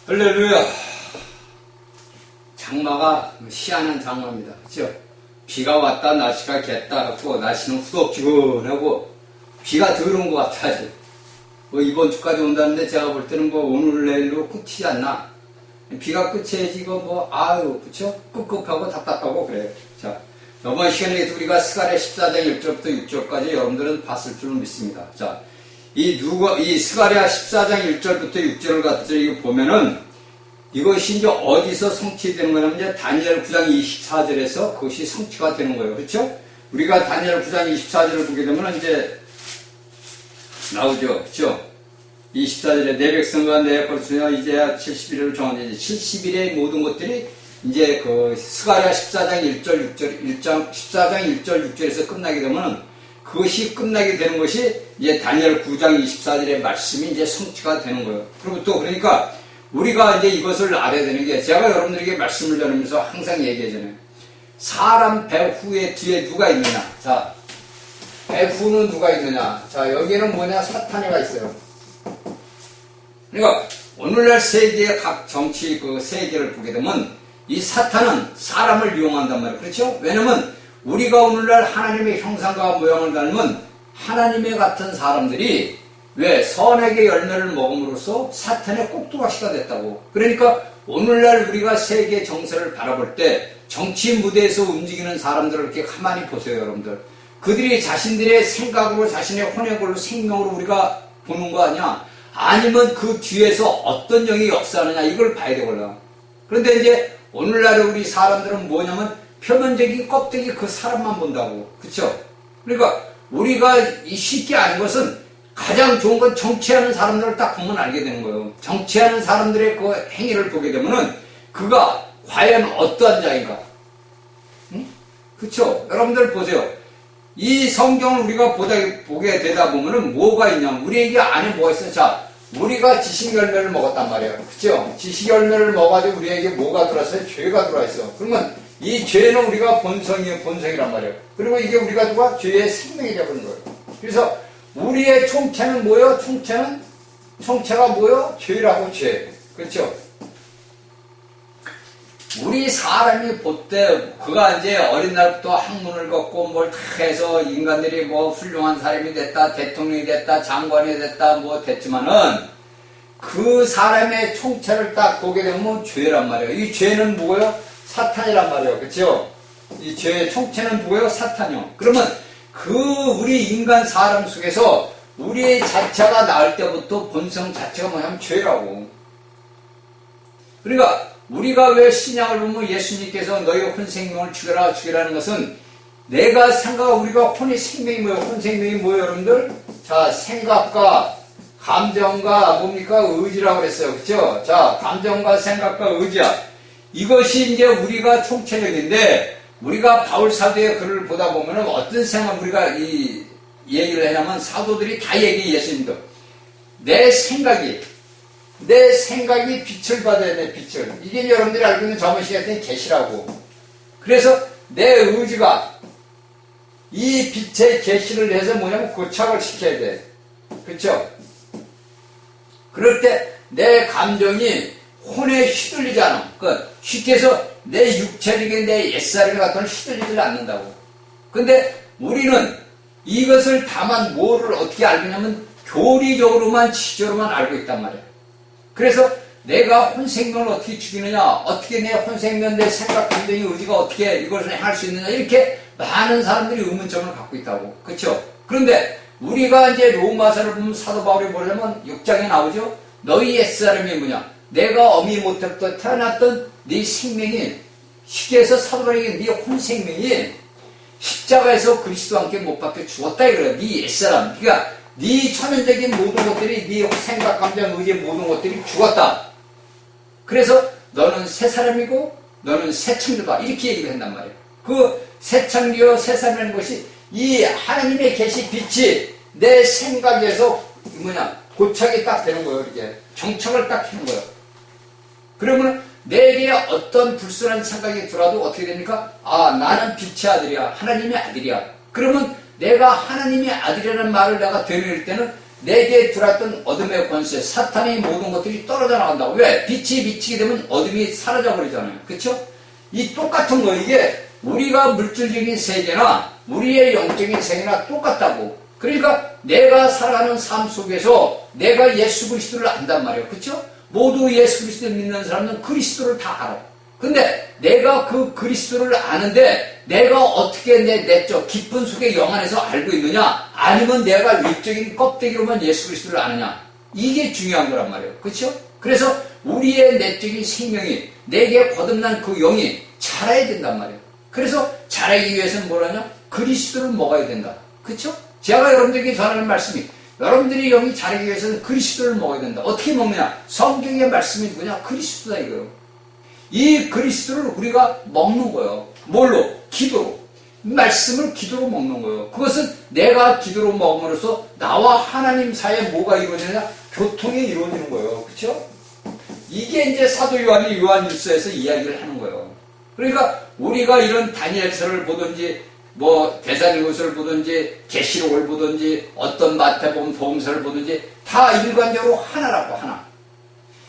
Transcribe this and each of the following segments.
할렐루야. 장마가 희한한 장마입니다. 그죠? 비가 왔다 날씨가 겠다 하고 날씨는 후덥지근하고 비가 들어온 것 같아. 아직. 뭐 이번 주까지 온다는데 제가 볼 때는 뭐 오늘 내일로 끝이지 않나. 비가 끝이야지 이거 뭐 아유 그쵸? 꿉꿉하고 답답하고 그래요. 자, 이번 시간에 우리가 스가랴 14장 1절부터 6절까지 여러분들은 봤을 줄 믿습니다. 자, 이 스가랴 14장 1절부터 6절을 같이 보면은 이것이 이제 어디서 성취되는 거냐면 이제 다니엘 9장 24절에서 그것이 성취가 되는 거예요. 그렇죠? 우리가 다니엘 9장 24절을 보게 되면 이제 나오죠. 그렇죠? 24절에 내 백성과 내 벌수냐 이제 70일을 정하는 70일의 모든 것들이 이제 그 스가랴 14장 1절 6절 14장 1절 6절에서 끝나게 되면은 그것이 끝나게 되는 것이 이제 다니엘 9장 24절의 말씀이 이제 성취가 되는 거예요. 그리고 또 그러니까 우리가 이제 이것을 알아야 되는 게 제가 여러분들에게 말씀을 전하면서 항상 얘기하잖아요. 사람 배후에 뒤에 누가 있느냐. 자, 배후는 누가 있느냐. 자, 여기는 뭐냐. 사탄이가 있어요. 그러니까 오늘날 세계의 각 정치 그 세계를 보게 되면 이 사탄은 사람을 이용한단 말이에요. 그렇죠? 왜냐면 우리가 오늘날 하나님의 형상과 모양을 닮은 하나님의 같은 사람들이 왜 선악의 열매를 먹음으로써 사탄의 꼭두가시가 됐다고. 그러니까 오늘날 우리가 세계 정세를 바라볼 때 정치 무대에서 움직이는 사람들을 이렇게 가만히 보세요, 여러분들. 그들이 자신들의 생각으로 자신의 혼액으로 생명으로 우리가 보는 거 아니야? 아니면 그 뒤에서 어떤 영이 역사하느냐 이걸 봐야 되거든. 그런데 이제 오늘날 우리 사람들은 뭐냐면 표면적인 껍데기 그 사람만 본다고. 그쵸? 그러니까 우리가 쉽게 아는 것은 가장 좋은 건 정치하는 사람들을 딱 보면 알게 되는 거예요. 정치하는 사람들의 그 행위를 보게 되면은 그가 과연 어떠한 자인가. 응? 그쵸? 여러분들 보세요. 이 성경을 우리가 보게 되다 보면은 뭐가 있냐. 우리에게 안에 뭐가 있어요? 자, 우리가 지식 열매를 먹었단 말이에요. 그쵸? 지식 열매를 먹어가지고 우리에게 뭐가 들어왔어요? 죄가 들어와 있어. 그러면 이 죄는 우리가 본성이란 말이에요. 그리고 이게 우리가 누가 죄의 생명이 되어버린 거예요. 그래서 우리의 총체는 뭐예요? 총체가 뭐예요? 죄라고 죄. 그렇죠? 우리 사람이 볼 때 그가 이제 어린 날부터 학문을 걷고 뭘 다 해서 인간들이 뭐 훌륭한 사람이 됐다, 대통령이 됐다, 장관이 됐다 뭐 됐지만은 그 사람의 총체를 딱 보게 되면 죄란 말이에요. 이 죄는 뭐예요? 사탄이란 말이에요. 그렇죠? 이 죄의 총체는 뭐예요? 사탄이요. 그러면 그 우리 인간 사람 속에서 우리의 자체가 나을 때부터 본성 자체가 뭐냐면 죄라고. 그러니까 우리가 왜 신약을 보면 예수님께서 너희의 혼생명을 죽여라는 것은 내가 우리가 혼의 생명이 뭐예요? 혼생명이 뭐예요, 여러분들? 자, 생각과 감정과 뭡니까? 의지라고 그랬어요. 그렇죠? 자, 감정과 생각과 의지야. 이것이 이제 우리가 총체적인데 우리가 바울 사도의 글을 보다 보면은 어떤 생각 우리가 이 얘기를 하냐면 사도들이 다 얘기해. 예수님도 내 생각이 빛을 받아야 돼. 빛을. 이게 여러분들이 알고 있는 저번 시간에 계시라고. 그래서 내 의지가 이 빛의 계시를 해서 뭐냐면 고착을 시켜야 돼. 그렇죠? 그럴 때 내 감정이 혼에 휘둘리지 않아. 그러니까 쉽게 해서 내 육체적인 내 옛사람이 같은 휘둘리지 않는다고. 근데 우리는 이것을 다만 뭐를 어떻게 알겠냐면 교리적으로만 지적으로만 알고 있단 말이야. 그래서 내가 혼생명을 어떻게 죽이느냐, 어떻게 내 혼생명, 내 생각, 감정의 의지가 어떻게 이것을 행할 수 있느냐, 이렇게 많은 사람들이 의문점을 갖고 있다고. 그렇죠? 그런데 우리가 이제 로마서를 보면 사도 바울이 뭐냐면 6장에 나오죠. 너희 옛사람이 뭐냐? 내가 어미 못했던 태어났던 네 생명이 쉽게 해서 사도 바울에게 네 혼생명이 십자가에서 그리스도와 함께 못 박혀 죽었다 이거야. 네 옛사람. 그러니까 네 천연적인 모든 것들이 네 생각, 감정, 의지 모든 것들이 죽었다. 그래서 너는 새 사람이고 너는 새 창조다. 이렇게 얘기를 한단 말이에요. 그 새 창조, 새 사람이라는 것이 이 하나님의 계시 빛이 내 생각에서 고착이 딱 되는 거예요. 이렇게 정착을 딱 하는 거예요. 그러면 내게 어떤 불순한 생각이 들어도 어떻게 됩니까? 아, 나는 빛의 아들이야. 하나님의 아들이야. 그러면 내가 하나님의 아들이라는 말을 내가 되뇌일 때는 내게 들어왔던 어둠의 권세, 사탄의 모든 것들이 떨어져 나간다고. 왜? 빛이 비치게 되면 어둠이 사라져 버리잖아요. 그렇죠? 이 똑같은 거, 이게 우리가 물질적인 세계나 우리의 영적인 세계나 똑같다고. 그러니까 내가 살아가는 삶 속에서 내가 예수 그리스도를 안단 말이에요. 그렇죠? 모두 예수 그리스도를 믿는 사람은 그리스도를 다 알아. 근데 내가 그 그리스도를 아는데 내가 어떻게 내 내적 깊은 속의 영 안에서 알고 있느냐, 아니면 내가 외적인 껍데기로만 예수 그리스도를 아느냐, 이게 중요한 거란 말이에요. 그렇죠? 그래서 우리의 내적인 생명이, 내게 거듭난 그 영이 자라야 된단 말이에요. 그래서 자라기 위해서는 뭐라냐? 그리스도를 먹어야 된다. 그렇죠? 제가 여러분들에게 전하는 말씀이, 여러분들이 영이 자라기 위해서는 그리스도를 먹어야 된다. 어떻게 먹느냐? 성경의 말씀이 뭐냐? 그리스도다 이거예요. 이 그리스도를 우리가 먹는 거예요. 뭘로? 기도로. 말씀을 기도로 먹는 거예요. 그것은 내가 기도로 먹음으로써 나와 하나님 사이에 뭐가 이루어지느냐? 교통이 이루어지는 거예요. 그렇죠? 이게 이제 사도 요한이 요한일서에서 이야기를 하는 거예요. 그러니까 우리가 이런 다니엘서를 보든지 뭐 데살로니가서를 보든지 계시록을 보든지 어떤 마태복음 복음서를 보든지 다 일관적으로 하나라고, 하나.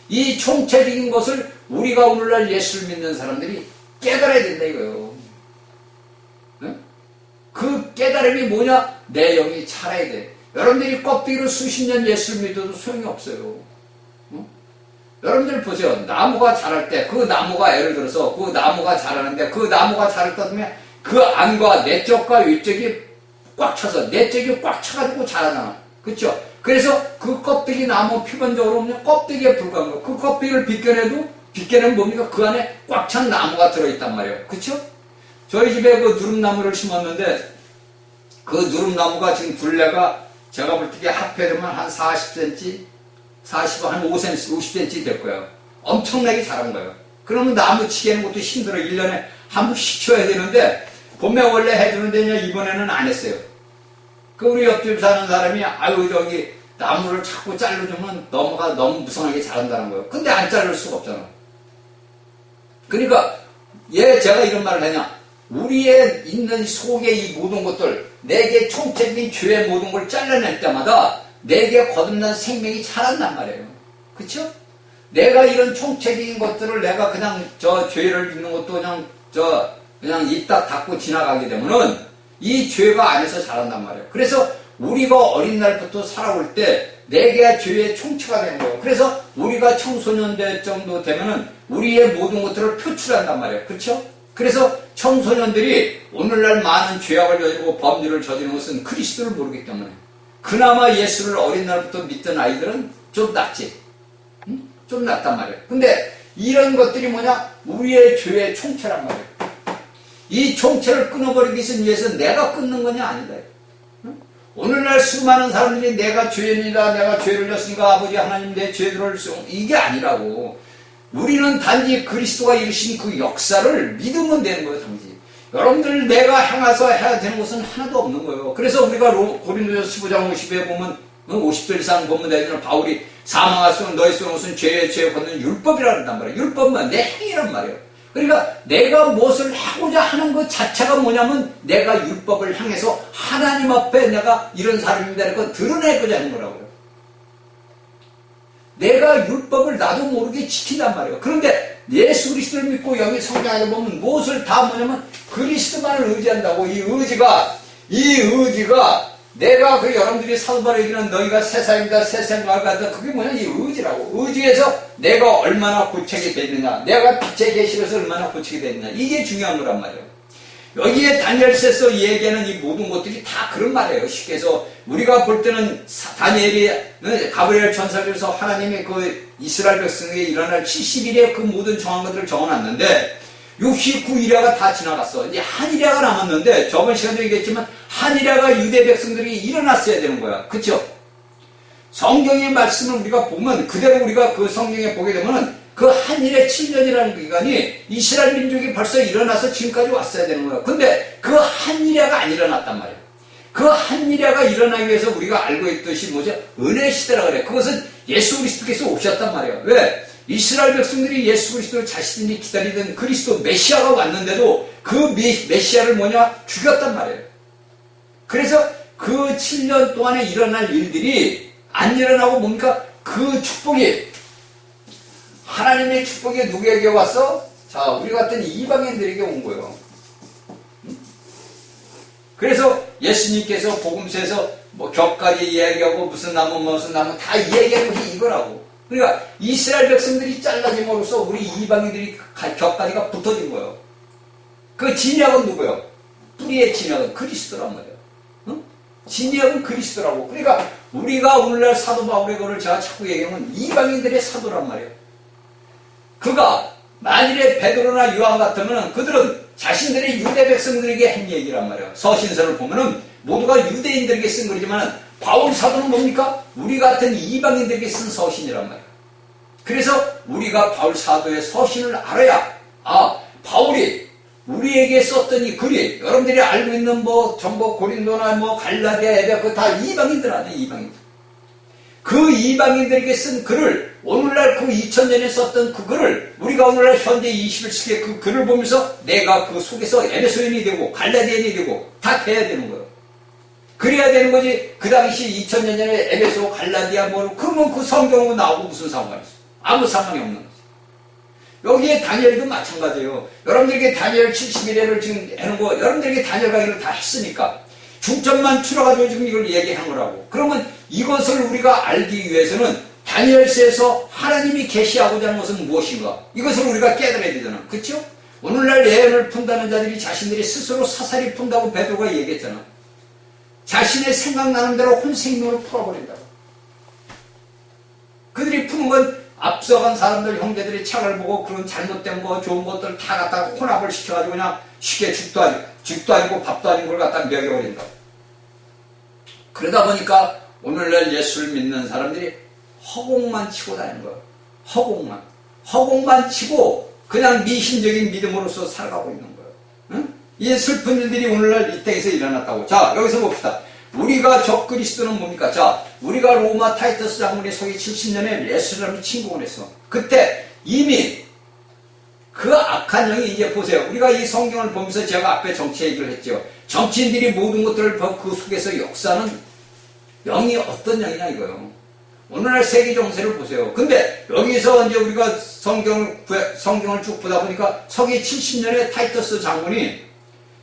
이 총체적인 것을 우리가 오늘날 예수를 믿는 사람들이 깨달아야 된다 이거예요. 응? 그 깨달음이 뭐냐? 내 영이 자라야 돼. 여러분들이 껍데기로 수십 년 예수를 믿어도 소용이 없어요. 응? 여러분들 보세요. 나무가 자랄 때 그 나무가, 예를 들어서 그 나무가 자라는데 그 나무가 자랄 때 보면 그 안과 내적과 외적이 꽉 차서, 내적이 꽉 차가지고 자라잖아. 그렇죠? 그래서 그 껍데기 나무 표면적으로 보면 껍데기에 불과한 거예요. 그 껍데기를 벗겨내면 뭡니까? 그 안에 꽉 찬 나무가 들어있단 말이에요. 그쵸? 저희 집에 그 누름나무를 심었는데 그 누름나무가 지금 둘레가 제가 볼 때 합해되면 한 40cm, 한 5cm, 50cm 될 거예요. 엄청나게 자란 거예요. 그러면 나무 치기에는 것도 힘들어. 1년에 한 번씩 쳐야 되는데 봄에 원래 해주는데 이번에는 안 했어요. 그 우리 옆집 사는 사람이 아유 저기 나무를 자꾸 자르면 너무 무성하게 자란다는 거예요. 근데 안 자를 수가 없잖아. 그러니까 제가 이런 말을 하냐, 우리의 있는 속의 이 모든 것들, 내게 총체적인 죄의 모든 걸 잘라낼 때마다 내게 거듭난 생명이 자란단 말이에요. 그쵸? 내가 이런 총체적인 것들을 내가 그냥 저 죄를 짓는 것도 그냥 입 딱 닫고 지나가게 되면은 이 죄가 안에서 자란단 말이에요. 그래서 우리가 어린 날부터 살아올 때 내게 죄의 총체가 되는 거예요. 그래서 우리가 청소년 될 정도 되면은 우리의 모든 것들을 표출한단 말이에요. 그렇죠? 그래서 청소년들이 오늘날 많은 죄악을 저지르고 범죄를 저지르는 것은 그리스도를 모르기 때문에. 그나마 예수를 어린 날부터 믿던 아이들은 좀 낫지. 응? 좀 낫단 말이에요. 근데 이런 것들이 뭐냐? 우리의 죄의 총체란 말이에요. 이 총체를 끊어버리기 위해서 내가 끊는 거냐? 아니다. 오늘날 수많은 사람들이 내가 죄인이다, 내가 죄를 졌으니까 아버지 하나님 내 죄들을 이게 아니라고. 우리는 단지 그리스도가 이루신 그 역사를 믿으면 되는 거예요, 단지. 여러분들 내가 향해서 해야 되는 것은 하나도 없는 거예요. 그래서 우리가 고린도서 15장 50에 보면 50절 이상 보면 되는 바울이 사망할 수는 너희 속에 무슨 죄에 걷는 율법이라 한단 말이에요. 율법만 내 행위란 말이에요. 그러니까 내가 무엇을 하고자 하는 것 자체가 뭐냐면 내가 율법을 향해서 하나님 앞에 내가 이런 사람입니다라는 걸 드러내고자 하는 거라고요. 내가 율법을 나도 모르게 지킨단 말이에요. 그런데 예수 그리스도를 믿고 여기 성경에 보면 무엇을 다 뭐냐면 그리스도만을 의지한다고. 이 의지가 내가 그 여러분들이 사도바로 얘기는 너희가 새 사람이다, 새 생각을 갖다, 그게 뭐냐? 이 의지라고. 의지에서 내가 얼마나 고책이 됐느냐, 내가 빛의 계시로서 얼마나 고책이 됐느냐, 이게 중요한 거란 말이에요. 여기에 다니엘서에서 얘기하는 이 모든 것들이 다 그런 말이에요. 쉽게 해서 우리가 볼 때는 다니엘이 가브리엘 천사로서 하나님의 그 이스라엘 백성에게 일어날 70일의 그 모든 정한 것들을 적어놨는데 69일야가 다 지나갔어. 이제 한일야가 남았는데 저번 시간도 얘기했지만 한일야가 유대 백성들이 일어났어야 되는 거야. 그쵸? 성경의 말씀을 우리가 보면 그대로 우리가 그 성경에 보게 되면은 그 한일의 7년이라는 기간이 이스라엘 민족이 벌써 일어나서 지금까지 왔어야 되는 거야. 근데 그 한일야가 안 일어났단 말이야. 그 한일야가 일어나기 위해서 우리가 알고 있듯이 뭐죠? 은혜 시대라 그래. 그것은 예수 그리스도께서 오셨단 말이야. 왜? 이스라엘 백성들이 예수 그리스도를 자신들이 기다리던 그리스도 메시아가 왔는데도 그 메시아를 뭐냐? 죽였단 말이에요. 그래서 그 7년 동안에 일어날 일들이 안 일어나고 뭡니까? 그 축복이, 하나님의 축복이 누구에게 왔어? 자, 우리 같은 이방인들에게 온 거예요. 그래서 예수님께서 복음서에서 뭐 겹가지 이야기하고 무슨 나무 다 이야기하는 것이 이거라고. 그러니까 이스라엘 백성들이 잘라짐으로써 우리 이방인들이 겹가지가 붙어진 거예요. 그 진약은 누구예요? 뿌리의 진약은 그리스도란 말이에요. 응? 진약은 그리스도라고. 그러니까 우리가 오늘날 사도 바울의 거를 제가 자꾸 얘기하면 이방인들의 사도란 말이에요. 그가 만일에 베드로나 요한 같으면 그들은 자신들의 유대 백성들에게 한 얘기란 말이에요. 서신서를 보면은 모두가 유대인들에게 쓴 거지만 바울 사도는 뭡니까? 우리 같은 이방인들에게 쓴 서신이란 말이에요. 그래서 우리가 바울 사도의 서신을 알아야, 아, 바울이 우리에게 썼던 이 글이, 여러분들이 알고 있는 뭐 전부 고린도나 뭐 갈라디아, 에베소, 그거 다 이방인들 아니에요, 이방인들. 그 이방인들에게 쓴 글을, 오늘날 그 2000년에 썼던 그 글을 우리가 오늘날 현대 21세기의 그 글을 보면서 내가 그 속에서 에베소인이 되고 갈라디아인이 되고 다 돼야 되는 거예요. 그래야 되는 거지. 그 당시 2000년 전에 에베소, 갈라디아 뭐 그러면 그 성경으로 나오고 무슨 상관이 있어? 아무 상관이 없는 거지. 여기에 다니엘도 마찬가지예요. 여러분들에게 다니엘 71회를 지금 해놓고 여러분들에게 다니엘 강의를 다 했으니까 중점만 추려가지고 지금 이걸 얘기한 거라고. 그러면 이것을 우리가 알기 위해서는 다니엘서에서 하나님이 계시하고자 하는 것은 무엇인가? 이것을 우리가 깨달아야 되잖아. 그렇죠? 오늘날 예언을 푼다는 자들이 자신들이 스스로 사사리 푼다고 베드로가 얘기했잖아. 자신의 생각나는 대로 혼생명을 풀어버린다고. 그들이 푸는 건 앞서간 사람들, 형제들이 책을 보고 그런 잘못된 거, 좋은 것들 다 갖다가 혼합을 시켜가지고 그냥 쉽게 죽도 아니고 밥도 아닌 걸 갖다 먹여버린다. 그러다 보니까 오늘날 예수를 믿는 사람들이 허공만 치고 다니는 거예요. 허공만 치고 그냥 미신적인 믿음으로서 살아가고 있는 거예요. 응? 이 슬픈 일들이 오늘날 이 땅에서 일어났다고. 자, 여기서 봅시다. 우리가 적 그리스도는 뭡니까? 자, 우리가 로마 타이터스 장군의 서기 70년에 예수님이 침공을 했어. 그때 이미 그 악한 영이, 이제 보세요. 우리가 이 성경을 보면서 제가 앞에 정치 얘기를 했죠. 정치인들이 모든 것들을 그 속에서 역사는 영이 어떤 영이냐 이거요. 오늘날 세계 정세를 보세요. 근데 여기서 이제 우리가 성경을 쭉 보다 보니까 서기 70년에 타이터스 장군이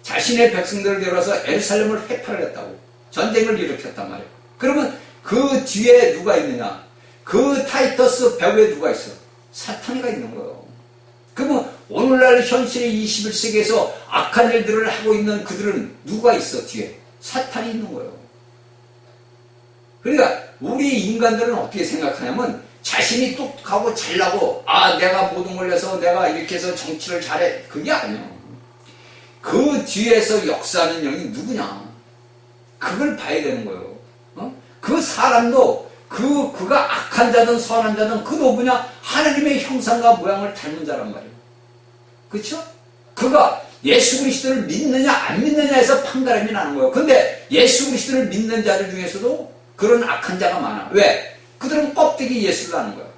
자신의 백성들을 데려와서 예루살렘을 회파를 했다고. 전쟁을 일으켰단 말이에요. 그러면 그 뒤에 누가 있느냐? 그 타이터스 배후에 누가 있어? 사탄이가 있는 거예요. 그러면 오늘날 현실의 21세기에서 악한 일들을 하고 있는 그들은 누가 있어? 뒤에 사탄이 있는 거예요. 그러니까 우리 인간들은 어떻게 생각하냐면 자신이 똑똑하고 잘나고, 아, 내가 모든 걸 해서 내가 이렇게 해서 정치를 잘해. 그게 아니에요. 그 뒤에서 역사하는 영이 누구냐? 그걸 봐야 되는 거예요. 그 사람도 그가 악한 자든 선한 자든 그도 뭐냐? 하나님의 형상과 모양을 닮은 자란 말이에요. 그렇죠? 그가 예수 그리스도를 믿느냐 안 믿느냐에서 판가름이 나는 거예요. 근데 예수 그리스도를 믿는 자들 중에서도 그런 악한 자가 많아. 왜? 그들은 껍데기 예수를 아는 거예요.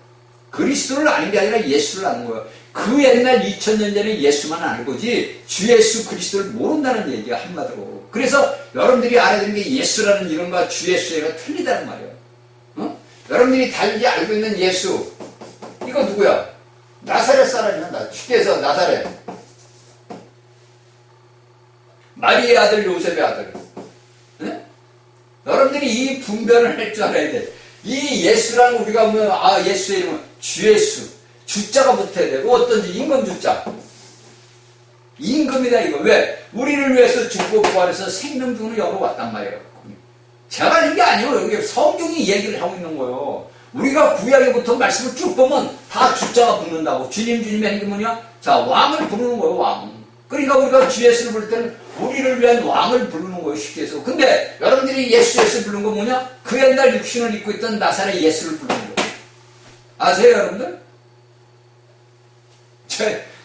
그리스도를 아는 게 아니라 예수를 아는 거예요. 그 옛날 2000년 전에 예수만 아는 거지 주 예수 그리스도를 모른다는 얘기가 한마디로. 그래서 여러분들이 알아야 되는 게 예수라는 이름과 주 예수가 틀리다는 말이에요. 여러분들이 달리 알고 있는 예수, 이거 누구야? 나사렛 사람이야. 쉽게 해서 나사렛. 마리의 아들, 요셉의 아들. 네? 여러분들이 이 분별을 할 줄 알아야 돼. 이 예수라는 우리가 보면, 아, 예수의 이름은 주 예수. 주자가 붙어야 되고, 어떤지 임금 주자. 임금이다 이거. 왜? 우리를 위해서 죽고 부활해서 생명중을 여러 왔단 말이에요. 제가 하는 게 아니에요. 여기 성경이 얘기를 하고 있는 거예요. 우리가 구약에부터 말씀을 쭉 보면 다 주자가 붙는다고. 주님이 하는 게 뭐냐? 자, 왕을 부르는 거예요, 왕. 그러니까 우리가 주 예수를 부를 때는 우리를 위한 왕을 부르는 거예요, 쉽게 해서. 근데 여러분들이 예수를 부르는 건 뭐냐? 그 옛날 육신을 입고 있던 나사렛 예수를 부르는 거예요. 아세요, 여러분들?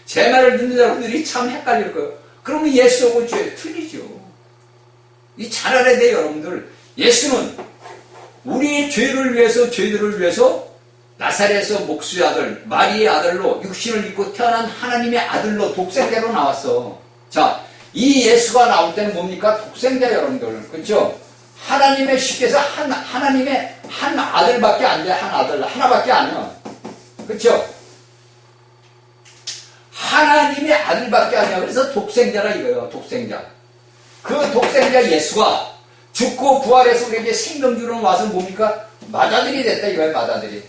제 말을 듣는 여러분들이 참 헷갈릴 거예요. 그러면 예수하고 죄 틀리죠. 이 잘 알아야 돼요, 여러분들. 예수는 우리의 죄를 위해서, 죄들을 위해서 나사렛에서 목수의 아들, 마리의 아들로 육신을 입고 태어난 하나님의 아들로 독생자로 나왔어. 자, 이 예수가 나올 때는 뭡니까? 독생자 여러분들. 그렇죠? 하나님의 쉽게 해서 하나님의 한 아들밖에 안 돼. 한 아들 하나밖에 안 해. 그렇죠? 하나님의 아들밖에 아니야. 그래서 독생자라 이거예요. 독생자. 그 독생자 예수가 죽고 부활해서 우리에게 생명 주러 와서 뭡니까? 맏아들이 됐다 이거예요. 맏아들이.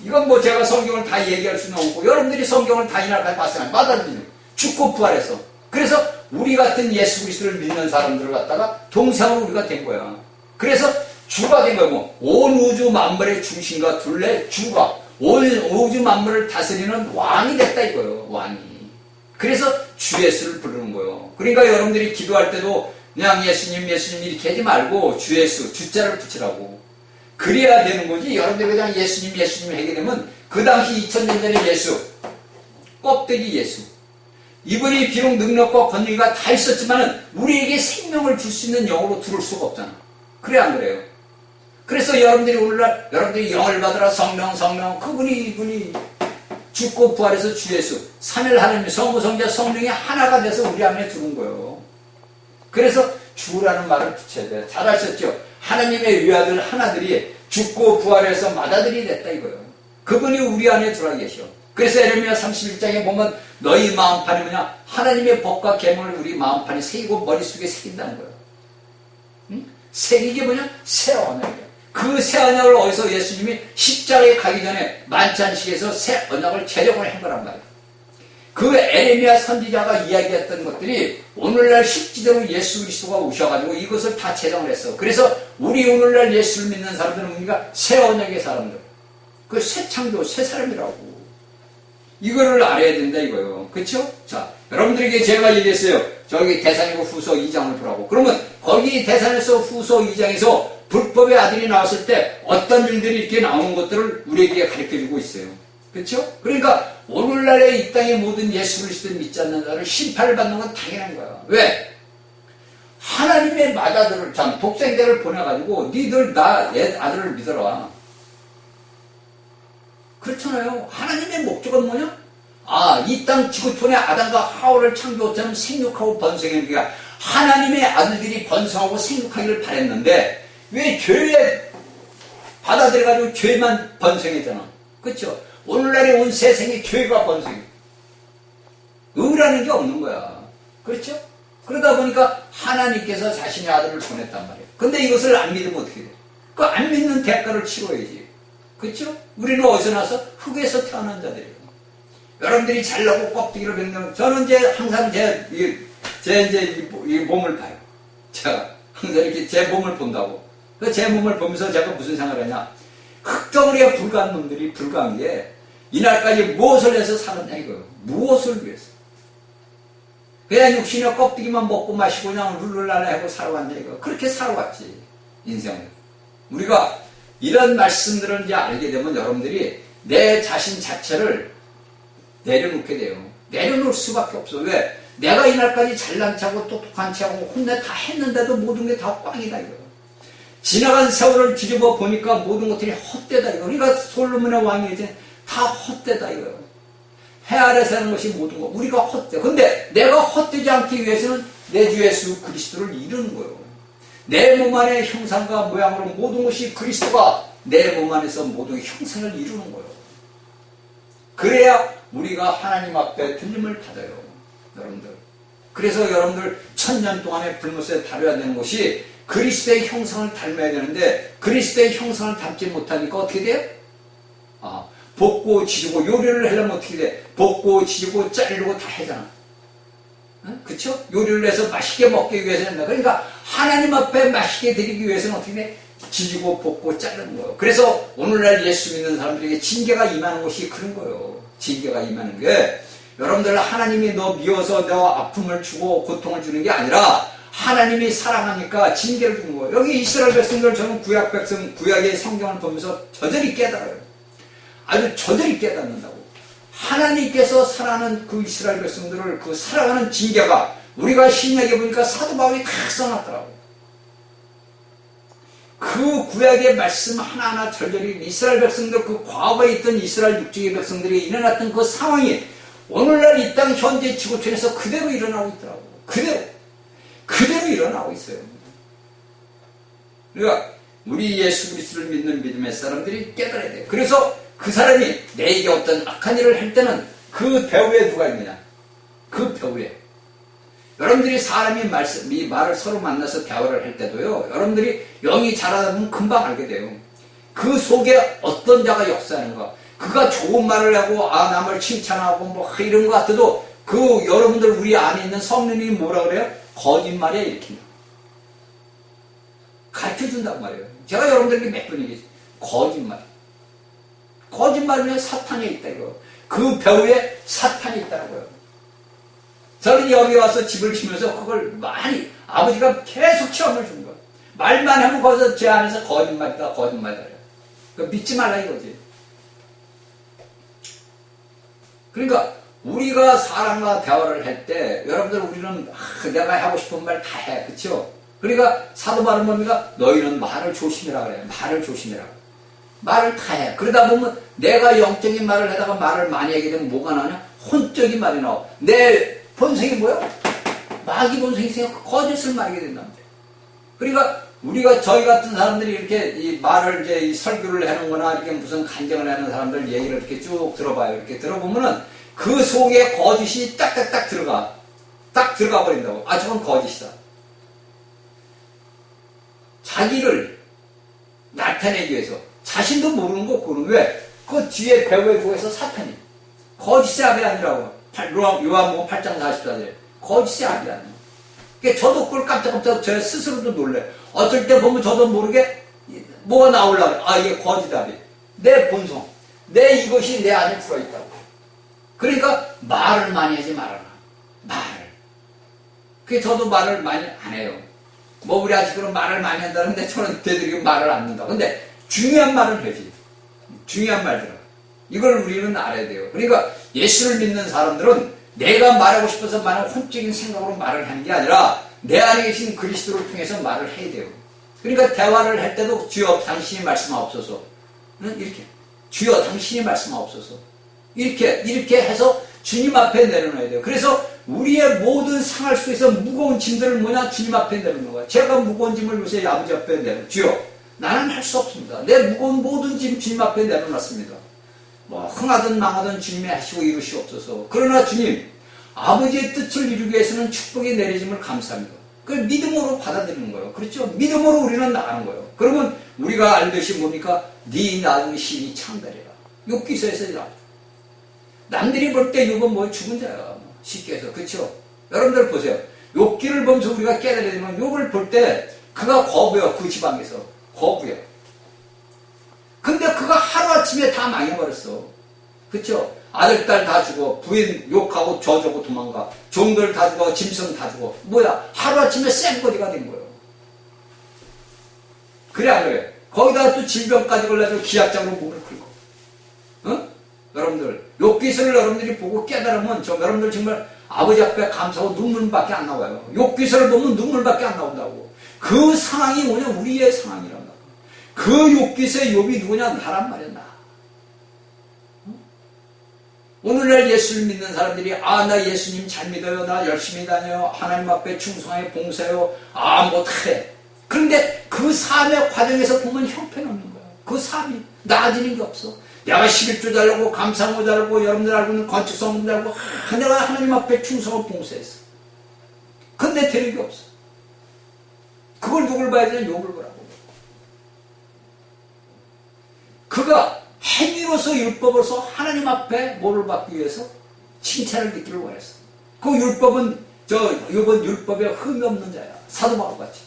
이건 뭐 제가 성경을 다 얘기할 수는 없고 여러분들이 성경을 다 이날까지 봤으면 맏아들이 죽고 부활해서. 그래서 우리 같은 예수 그리스도를 믿는 사람들을 갖다가 동상으로 우리가 된 거야. 그래서 주가 된 거고 온 우주 만물의 중심과 둘레 주가 온 우주 만물을 다스리는 왕이 됐다 이거예요. 왕이. 그래서 주 예수를 부르는 거예요. 그러니까 여러분들이 기도할 때도 그냥 예수님 이렇게 하지 말고 주 예수 주자를 붙이라고. 그래야 되는 거지. 여러분들이 그냥 예수님 하게 되면 그 당시 2000년 전의 예수 껍데기 예수 이분이 비록 능력과 권위가 다 있었지만 우리에게 생명을 줄 수 있는 영으로 들을 수가 없잖아. 그래 안 그래요? 그래서 여러분들이 오늘날 여러분들이 영을 받으라 성령 이분이 죽고 부활해서 주 예수 3일 하나님 성부 성자 성령이 하나가 돼서 우리 안에 들어온 거예요. 그래서 주라는 말을 붙여야 돼요. 잘 아셨죠? 하나님의 외아들 하나들이 죽고 부활해서 맏아들이 됐다 이거예요. 그분이 우리 안에 들어와 계셔. 그래서 에레미야 31장에 보면 너희 마음판이 뭐냐? 하나님의 법과 계명을 우리 마음판에 새기고 머릿속에 새긴다는 거예요. 응? 새기게 뭐냐? 새 언약이야. 그 새 언약을 어디서 예수님이 십자가에 가기 전에 만찬식에서 새 언약을 제정을 한 거란 말이에요. 그 에레미야 선지자가 이야기했던 것들이 오늘날 실제로 예수 그리스도가 오셔가지고 이것을 다 제정을 했어. 그래서 우리 오늘날 예수를 믿는 사람들은 우리가 새 언약의 사람들, 그 새 창조, 새 사람이라고. 이거를 알아야 된다 이거예요. 그렇죠? 자, 여러분들에게 제가 얘기했어요. 저기 데살로니가 후서 2장을 보라고. 그러면 거기 데살로니가 후서 2장에서 불법의 아들이 나왔을 때 어떤 일들이 이렇게 나오는 것들을 우리에게 가르쳐주고 있어요. 그렇죠? 그러니까 오늘날의 이 땅의 모든 예수 그리스도를 믿지 않는 자를 심판을 받는 건 당연한 거야. 왜? 하나님의 맏아들을 참 독생자를 보내가지고 니들 내 아들을 믿어라. 그렇잖아요. 하나님의 목적은 뭐냐? 이 땅 지구촌에 아담과 하와를 창조처럼 생육하고 번성하니까 하나님의 아들들이 번성하고 생육하기를 바랬는데 왜 죄에 받아들여가지고 죄만 번성했잖아. 그렇죠? 오늘날에 온 세상에 죄가 번성해. 의라는 게 없는 거야. 그렇죠? 그러다 보니까 하나님께서 자신의 아들을 보냈단 말이에요. 근데 이것을 안 믿으면 어떻게 돼? 그 안 믿는 대가를 치러야지. 그렇죠? 우리는 어디서 나서? 흙에서 태어난 자들이에요. 여러분들이 잘나고 껍데기를 벗는, 저는 이제 항상 이 몸을 봐요. 제가 항상 이렇게 제 몸을 본다고. 제 몸을 보면서 제가 무슨 생각을 하냐? 흙덩어리에 불과한 놈들이 불과한 게 이날까지 무엇을 해서 살았냐 이거예요. 무엇을 위해서. 그냥 육신의 껍데기만 먹고 마시고 그냥 룰루랄라 하고 살아왔냐 이거. 그렇게 살아왔지. 인생을. 우리가 이런 말씀들을 이제 알게 되면 여러분들이 내 자신 자체를 내려놓게 돼요. 내려놓을 수밖에 없어. 왜? 내가 이날까지 잘난 척하고 똑똑한 척하고 혼내 다 했는데도 모든 게 다 꽝이다 이거. 지나간 세월을 뒤집어 보니까 모든 것들이 헛되다 이거. 그러니까 솔로몬의 왕이 이제 다 헛되다 이거. 해 아래 사는 것이 모든 거. 우리가 헛돼. 근데 내가 헛되지 않기 위해서는 내 주 예수 그리스도를 이루는 거예요. 내 몸 안의 형상과 모양으로 모든 것이 그리스도가 내 몸 안에서 모든 형상을 이루는 거예요. 그래야 우리가 하나님 앞에 들림을 받아요. 여러분들. 그래서 여러분들 1000년 동안의 불못에 다뤄야 되는 것이 그리스도의 형상을 닮아야 되는데 그리스도의 형상을 닮지 못하니까 어떻게 돼요? 볶고 지지고 요리를 하려면 어떻게 돼? 볶고 지지고 자르고 다 하잖아. 응? 그쵸? 요리를 해서 맛있게 먹기 위해서는 그러니까 하나님 앞에 맛있게 드리기 위해서는 어떻게 돼? 지지고 볶고 자르는 거예요. 그래서 오늘날 예수 믿는 사람들에게 징계가 임하는 것이 그런 거예요. 징계가 임하는 게 여러분들 하나님이 너 미워서 너 아픔을 주고 고통을 주는 게 아니라 하나님이 사랑하니까 징계를 주는 거예요. 여기 이스라엘 백성들 저는 구약 백성 구약의 성경을 보면서 저절히 깨달아요. 아주 저절히 깨닫는다고. 하나님께서 사랑하는 그 이스라엘 백성들을 그 사랑하는 징계가 우리가 신약에 보니까 사도 바울이 다 써놨더라고. 그 구약의 말씀 하나하나 절절히 이스라엘 백성들 그 과거에 있던 이스라엘 육지의 백성들이 일어났던 그 상황이 오늘날 이 땅 현재 지구촌에서 그대로 일어나고 있더라고. 그대로 일어나고 있어요. 그러니까 우리 예수 그리스도를 믿는 믿음의 사람들이 깨달아야 돼요. 그래서 그 사람이 내게 어떤 악한 일을 할 때는 그 배후에 누가 있느냐? 그 배후에. 여러분들이 사람이 이 말을 서로 만나서 대화를 할 때도요, 여러분들이 영이 잘하다 보면 금방 알게 돼요. 그 속에 어떤 자가 역사하는가. 그가 좋은 말을 하고, 남을 칭찬하고, 뭐, 이런 것 같아도, 여러분들 우리 안에 있는 성령님이 뭐라 그래요? 거짓말에 일으킨다. 가르쳐 준단 말이에요. 제가 여러분들에게 몇 번 얘기했어요. 거짓말. 거짓말이면 사탄이 있다, 이거. 그 배후에 사탄이 있다고요. 저는 여기 와서 집을 치면서 그걸 많이, 아버지가 계속 체험을 준 거예요. 말만 하면 거기서 제 안에서 거짓말이다, 거짓말이다. 믿지 말라 이거지. 그러니까, 우리가 사람과 대화를 할 때, 여러분들 우리는, 내가 하고 싶은 말 다 해. 그쵸? 그러니까, 사도 바울은 뭡니까? 너희는 말을 조심해라 그래요. 말을 조심해라. 말을 다 해. 그러다 보면, 내가 영적인 말을 하다가 말을 많이 하게 되면 뭐가 나오냐? 혼적인 말이 나와. 내 본성이 뭐야? 마귀 본성이 생겨 거짓을 말하게 된단 말이에요. 그러니까, 저희 같은 사람들이 이렇게 이 말을 이 설교를 하는 거나 이렇게 무슨 간증을 하는 사람들 얘기를 이렇게 쭉 들어봐요. 이렇게 들어보면은, 그 속에 거짓이 딱딱딱 들어가. 딱 들어가 버린다고. 저건 거짓이다. 자기를 나타내기 위해서. 자신도 모르는 거 그거는 왜? 그 뒤에 배후에 구해서 사탄이. 거짓의 악이 아니라고. 요한복음 8장 44절. 거짓의 악이 아니에요. 그러니까 저도 그걸 깜짝깜짝 저 스스로도 놀래. 어쩔 때 보면 저도 모르게 뭐가 나오려고. 이게 거짓답이. 내 본성. 이것이 내 안에 들어있다고. 그러니까 말을 많이 하지 말아라. 말을. 그게 저도 말을 많이 안 해요. 뭐 우리 아직은 말을 많이 한다는데 저는 되도록 말을 안 한다. 근데 중요한 말을 해야지. 중요한 말들은. 이걸 우리는 알아야 돼요. 그러니까 예수를 믿는 사람들은 내가 말하고 싶어서 말하는 혼적인 생각으로 말을 하는 게 아니라 내 안에 계신 그리스도를 통해서 말을 해야 돼요. 그러니까 대화를 할 때도 주여 당신이 말씀하옵소서. 이렇게. 주여 당신이 말씀하옵소서. 이렇게 해서 주님 앞에 내려놔야 돼요. 그래서 우리의 모든 상할 속에서 무거운 짐들을 주님 앞에 내려놓는 거야. 제가 무거운 짐을 요새 아버지 앞에 내려. 주여, 나는 할 수 없습니다. 내 무거운 모든 짐 주님 앞에 내려놨습니다. 흥하든 망하든 주님이 하시고 이루시옵소서. 그러나 주님, 아버지의 뜻을 이루기 위해서는 축복이 내려짐을 감사합니다. 그걸 믿음으로 받아들이는 거예요. 그렇죠? 믿음으로 우리는 나가는 거예요. 그러면 우리가 알듯이 뭡니까? 네 낳은 신이 창달이라. 욥기서에서 나오죠. 남들이 볼 때 욥은 죽은 자야. 쉽게 해서. 그렇죠? 여러분들 보세요. 욥기를 보면서 우리가 깨달아야 되면 욥을 볼 때 그가 거부야. 그 지방에서. 거부야. 근데 그가 하루아침에 다 망해버렸어. 그쵸? 아들, 딸 다 죽어. 부인 욕하고 저주고 도망가. 종들 다 죽어. 짐승 다 죽어. 뭐야? 하루아침에 쌩거리가 된 거예요. 그래, 안 그래? 거기다가 또 질병까지 걸려서 기약장으로 몸을 풀고. 응? 여러분들, 욥기서를 여러분들이 보고 깨달으면 여러분들 정말 아버지 앞에 감사하고 눈물밖에 안 나와요. 욥기서를 보면 눈물밖에 안 나온다고. 그 상황이 뭐냐? 우리의 상황이란 말이야. 그 욥기서의 욥이 누구냐? 나란 말이야, 나. 오늘날 예수를 믿는 사람들이 나 예수님 잘 믿어요. 나 열심히 다녀요. 하나님 앞에 충성하여 봉사해요. 못해. 그런데 그 삶의 과정에서 보면 형편없는 거야. 그 삶이 나아지는 게 없어. 내가 11조 잘하고 감사하고 잘하고 여러분들 알고 있는 건축성도 잘하고 내가 하나님 앞에 충성하고 봉사했어. 근데 되는 게 없어. 그걸 누굴 봐야 되냐? 욥을 보라고. 그가 행위로서 율법으로서 하나님 앞에 뭐를 받기 위해서 칭찬을 듣기를 원했어. 그 율법은 욥은 율법에 흠이 없는 자야. 사도 바울같이.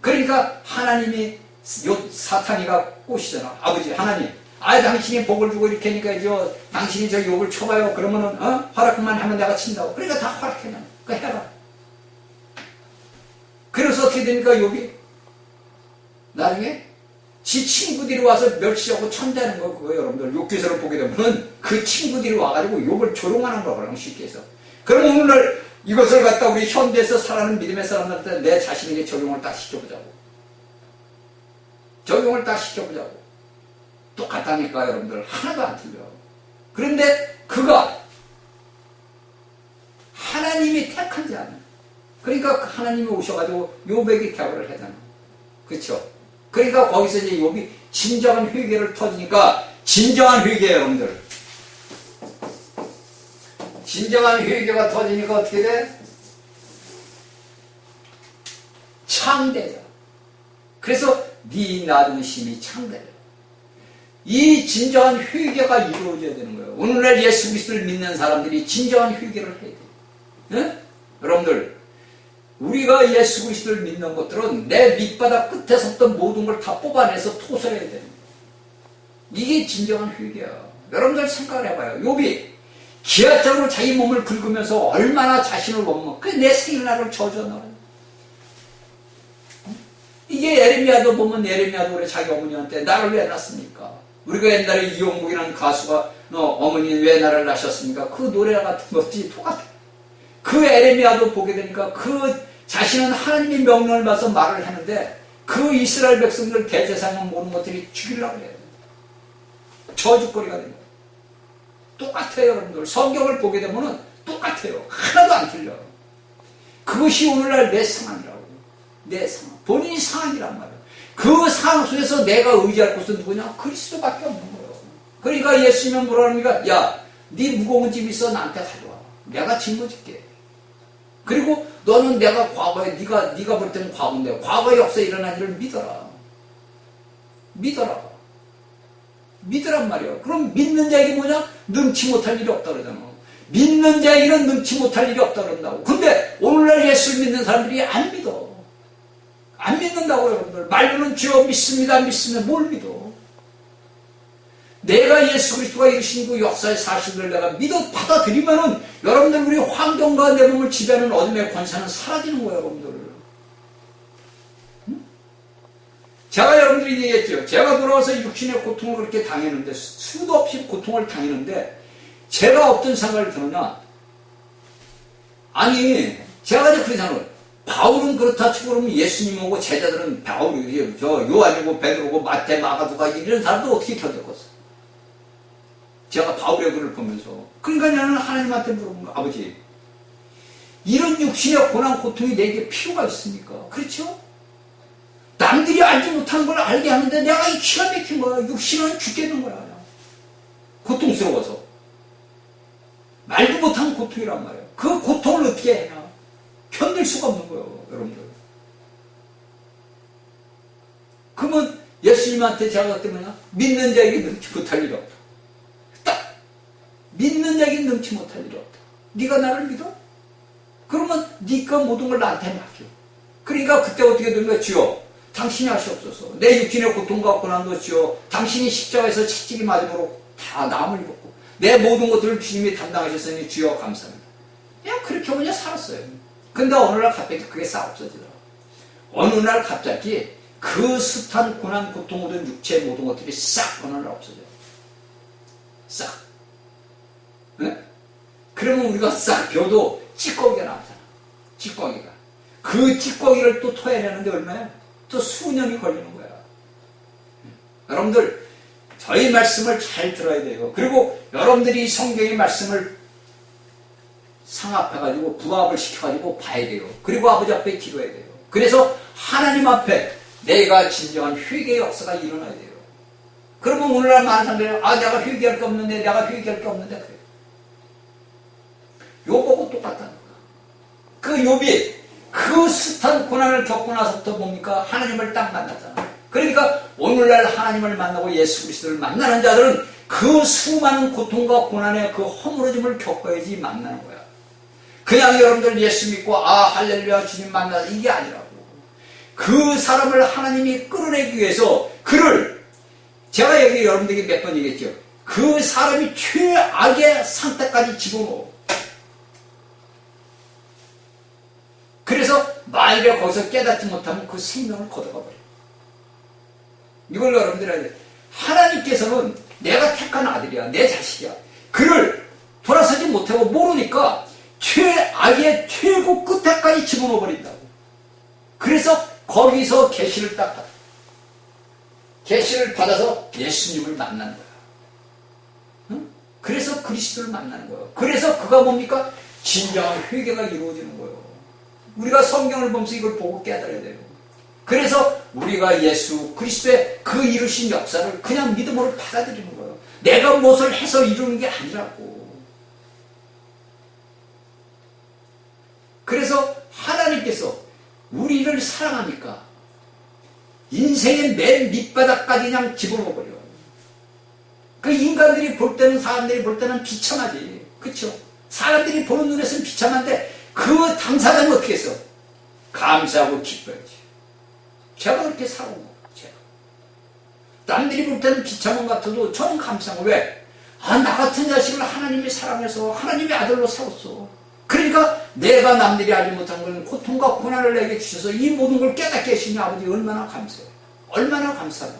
그러니까 하나님이 사탄이가 꼬시잖아. 아버지 하나님, 당신이 복을 주고 이렇게 하니까 당신이 저 욥을 쳐봐요. 그러면은 허락만 하면 내가 친다고. 그러니까 다 허락해. 그 해라. 그래서 어떻게 되니까 욥이 나중에 지 친구들이 와서 멸시하고 천대하는 거, 그거 여러분들 욥기서를 보게 되면 그 친구들이 와가지고 욥을 조롱하는 거라고 쉽게 해서. 그럼 오늘날 이것을 갖다 우리 현대에서 살아가는 믿음의 사람들한테 내 자신에게 적용을 딱 시켜보자고. 적용을 딱 시켜보자고. 똑같다니까 여러분들. 하나도 안 틀려. 그런데 그가 하나님이 택한 자는, 그러니까 하나님이 오셔가지고 욥에게 대화를 하잖아. 그쵸? 그러니까 거기서 이제 욥이 진정한 회개를 터지니까, 진정한 회개예요, 여러분들. 진정한 회개가 터지니까 어떻게 돼? 창대자. 그래서 네 낮은 심이 창대자. 이 진정한 회개가 이루어져야 되는 거예요. 오늘날 예수 그리스도를 믿는 사람들이 진정한 회개를 해야 돼요. 네? 여러분들, 우리가 예수 그리스도를 믿는 것들은 내 밑바닥 끝에서부터 모든 걸 다 뽑아내서 토설해야 됩니다. 이게 진정한 회개야. 여러분들 생각을 해봐요. 욥이 기하적으로 자기 몸을 긁으면서 얼마나 자신을 원망, 그게 내 생일날을 저주하나. 이게 에레미야도 보면, 에레미야도 그래, 자기 어머니한테 나를 왜 낳았습니까? 우리가 옛날에 이용국이라는 가수가 어머니 왜 나를 낳으셨습니까? 그 노래 같은 것이 똑같아. 그 에레미야도 보게 되니까 그 자신은 하나님의 명령을 받아서 말을 하는데 그 이스라엘 백성들 대제사장 모든 것들이 죽이려고 해요. 저주거리가 됩니다. 똑같아요, 여러분들. 성경을 보게 되면 똑같아요. 하나도 안 틀려. 그것이 오늘날 내 상황이라고. 내 상황. 본인이 상황이란 말이에요. 그 상황 속에서 내가 의지할 곳은 누구냐? 그리스도밖에 없는 거예요. 그러니까 예수님은 뭐라 합니까? 야, 네 무거운 짐 있어 나한테 가져와. 내가 짊어질게. 그리고 너는 내가 과거에 네가 볼 때는 과거인데 과거의 역사에 일어난 일을 믿어라. 믿으란 말이에요. 그럼 믿는 자에게 뭐냐? 능치 못할 일이 없다 그러잖아. 믿는 자에게는 능치 못할 일이 없다 그런다고. 근데 오늘날 예수를 믿는 사람들이 안 믿어. 안 믿는다고 여러분들. 말로는 주여 믿습니다. 뭘 믿어? 내가 예수 그리스도가 이루신 그 역사의 사실을 내가 믿어 받아들이면은 여러분들 우리 환경과 내 몸을 지배하는 어둠의 권세는 사라지는 거예요, 여러분들. 응? 제가 여러분들이 얘기했죠. 제가 돌아와서 육신의 고통을 그렇게 당했는데, 수도 없이 고통을 당했는데, 제가 어떤 생각을 드느냐? 아니, 제가 이제 그러잖아요. 바울은 그렇다 치고 그러면 예수님하고 제자들은 바울이 요한이고 베드로고 마태 마가두가 이런 사람도 어떻게 견뎠겠어? 제가 바울의 글을 보면서 그러니까 나는 하나님한테 물어본 거, 아버지 이런 육신의 고난 고통이 내게 필요가 있습니까? 그렇죠? 남들이 알지 못하는 걸 알게 하는데 내가 이 기가 막힌 거야. 육신은 죽겠는 거야. 고통스러워서 말도 못한 고통이란 말이에요. 그 고통을 어떻게 해야 견딜 수가 없는 거예요, 여러분들. 그러면 예수님한테 제가 그때 뭐냐? 믿는 자에게 능치 못할 일이 없다. 딱! 믿는 자에게 능치 못할 일이 없다. 네가 나를 믿어? 그러면 네가 모든 걸 나한테 맡겨. 그러니까 그때 어떻게 된 거야? 주여, 당신이 하시옵소서. 내 육신의 고통과 고난도 주여, 당신이 십자가에서 채찍이 맞음으로 다 나음을 입었고 내 모든 것들을 주님이 담당하셨으니 주여 감사합니다. 그냥 그렇게 그냥 살았어요. 근데 어느 날 갑자기 그게 싹 없어지더라. 어느 날 갑자기 그 숱한 고난, 고통, 모든 육체의 모든 것들이 싹 어느 날 없어져요. 싹. 네? 그러면 우리가 싹 벼도 찌꺼기가 나오잖아. 찌꺼기가. 그 찌꺼기를 또 토해내는데 얼마야? 또 수년이 걸리는 거야. 여러분들, 저희 말씀을 잘 들어야 돼요. 그리고 여러분들이 성경의 말씀을 상합해가지고 부합을 시켜가지고 봐야 돼요. 그리고 아버지 앞에 기도해야 돼요. 그래서 하나님 앞에 내가 진정한 회개의 역사가 일어나야 돼요. 그러면 오늘날 많은 사람들이 내가 회개할 게 없는데 그래요. 욥하고 똑같다는 거야. 그 욥이 그 숱한 고난을 겪고 나서부터 뭡니까? 하나님을 딱 만났잖아. 그러니까 오늘날 하나님을 만나고 예수 그리스도를 만나는 자들은 그 수많은 고통과 고난의 그 허물어짐을 겪어야지 만나는 거야. 그냥 여러분들 예수 믿고 할렐루야 주님 만나서 이게 아니라고. 그 사람을 하나님이 끌어내기 위해서 그를, 제가 여기 여러분들에게 몇 번 얘기했죠. 그 사람이 최악의 상태까지 집어넣어. 그래서 만일에 거기서 깨닫지 못하면 그 생명을 걷어가 버려. 이걸 여러분들이 알아야 돼. 하나님께서는 내가 택한 아들이야, 내 자식이야. 그를 돌아서지 못하고 모르니까 최악의 최고 끝에까지 집어넣어 버린다고. 그래서 거기서 계시를 딱 받아. 계시를 받아서 예수님을 만나는 거야. 응? 그래서 그리스도를 만나는 거예요. 그래서 그가 뭡니까? 진정한 회개가 이루어지는 거예요. 우리가 성경을 보면서 이걸 보고 깨달아야 돼요. 그래서 우리가 예수 그리스도의 그 이루신 역사를 그냥 믿음으로 받아들이는 거예요. 내가 무엇을 해서 이루는 게 아니라고. 그래서 하나님께서 우리를 사랑하니까 인생의 맨 밑바닥까지 그냥 집어넣어버려. 그 인간들이 볼 때는, 사람들이 볼 때는 비참하지. 그쵸? 사람들이 보는 눈에서는 비참한데 그 당사자는 어떻게 했어? 감사하고 기뻐야지. 제가 그렇게 살아온 거예요. 제가. 남들이 볼 때는 비참한 것 같아도 저는 감사한 거예요. 왜? 나 같은 자식을 하나님이 사랑해서 하나님의 아들로 세웠어. 그러니까 내가 남들이 알지 못한 건 고통과 고난을 내게 주셔서 이 모든 걸 깨닫게 하시니 아버지 얼마나 감사해요. 얼마나 감사해요.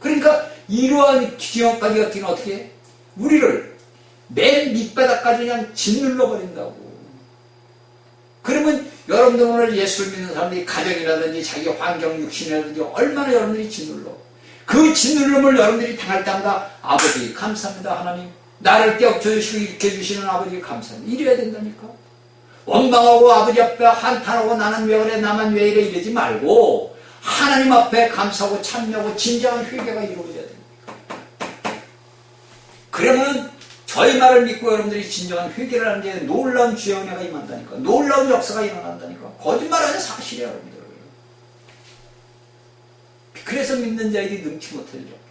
그러니까 이러한 기업까지 어떻게 해? 우리를 맨 밑바닥까지 그냥 짓눌러 버린다고. 그러면 여러분들 오늘 예수를 믿는 사람들이 가정이라든지 자기 환경, 육신이라든지 얼마나 여러분들이 짓눌러. 그 짓눌림을 여러분들이 당할 때마다 아버지 감사합니다 하나님. 나를 떼어주시고 일으켜 주시는 아버지 감사합니다. 이래야 된다니까. 원망하고 아버지 앞에 한탄하고 나는 왜 그래 나만 왜 이래 이러지 말고 하나님 앞에 감사하고 참여하고 진정한 회개가 이루어져야 됩니다. 그러면 저희 말을 믿고 여러분들이 진정한 회개를 하는 게 놀라운 주의 은혜가 임한다니까. 놀라운 역사가 일어난다니까. 거짓말하는 사실이야 여러분들. 그래서 믿는 자에게 능치 못할 일이 없다.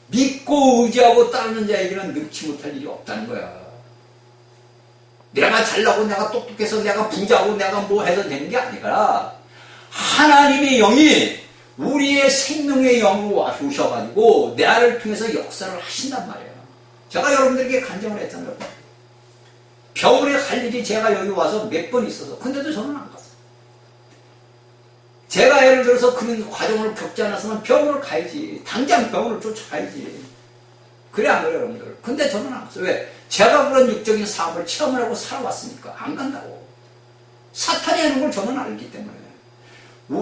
믿고 의지하고 따르는 자에게는 능치 못할 일이 없다는 거야. 내가 잘나고 내가 똑똑해서 내가 부자고 내가 뭐 해서 되는 게 아니라 하나님의 영이 우리의 생명의 영으로 오셔가지고 나를 통해서 역사를 하신단 말이에요. 제가 여러분들에게 간증을 했잖아요. 병원에 갈 일이 제가 여기 와서 몇 번 있어서 근데도 저는 안 갔어요. 제가 예를 들어서 그런 과정을 겪지 않았으면 병원을 가야지. 당장 병원을 쫓아가야지. 그래 안 그래요 여러분들. 근데 저는 안 갔어요. 왜? 제가 그런 육적인 삶을 체험을 하고 살아왔으니까 안 간다고. 사탄이 하는 걸 저는 알기 때문에.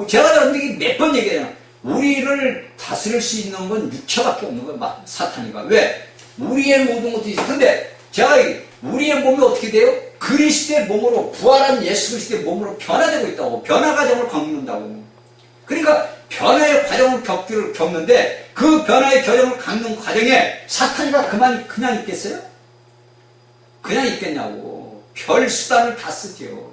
제가 여러분들에게 몇 번 얘기해요. 우리를 다스릴 수 있는 건 육체밖에 없는 거예요. 사탄이가. 왜? 우리의 모든 것도 있어요. 근데 제가 우리의 몸이 어떻게 돼요? 그리스도의 몸으로 부활한 예수 그리스도의 몸으로 변화되고 있다고. 변화 과정을 겪는다고. 그러니까 변화의 과정을 겪는데 그 변화의 과정을 겪는 과정에 사탄이가 그냥 있겠어요? 그냥 있겠냐고. 별 수단을 다 쓰죠.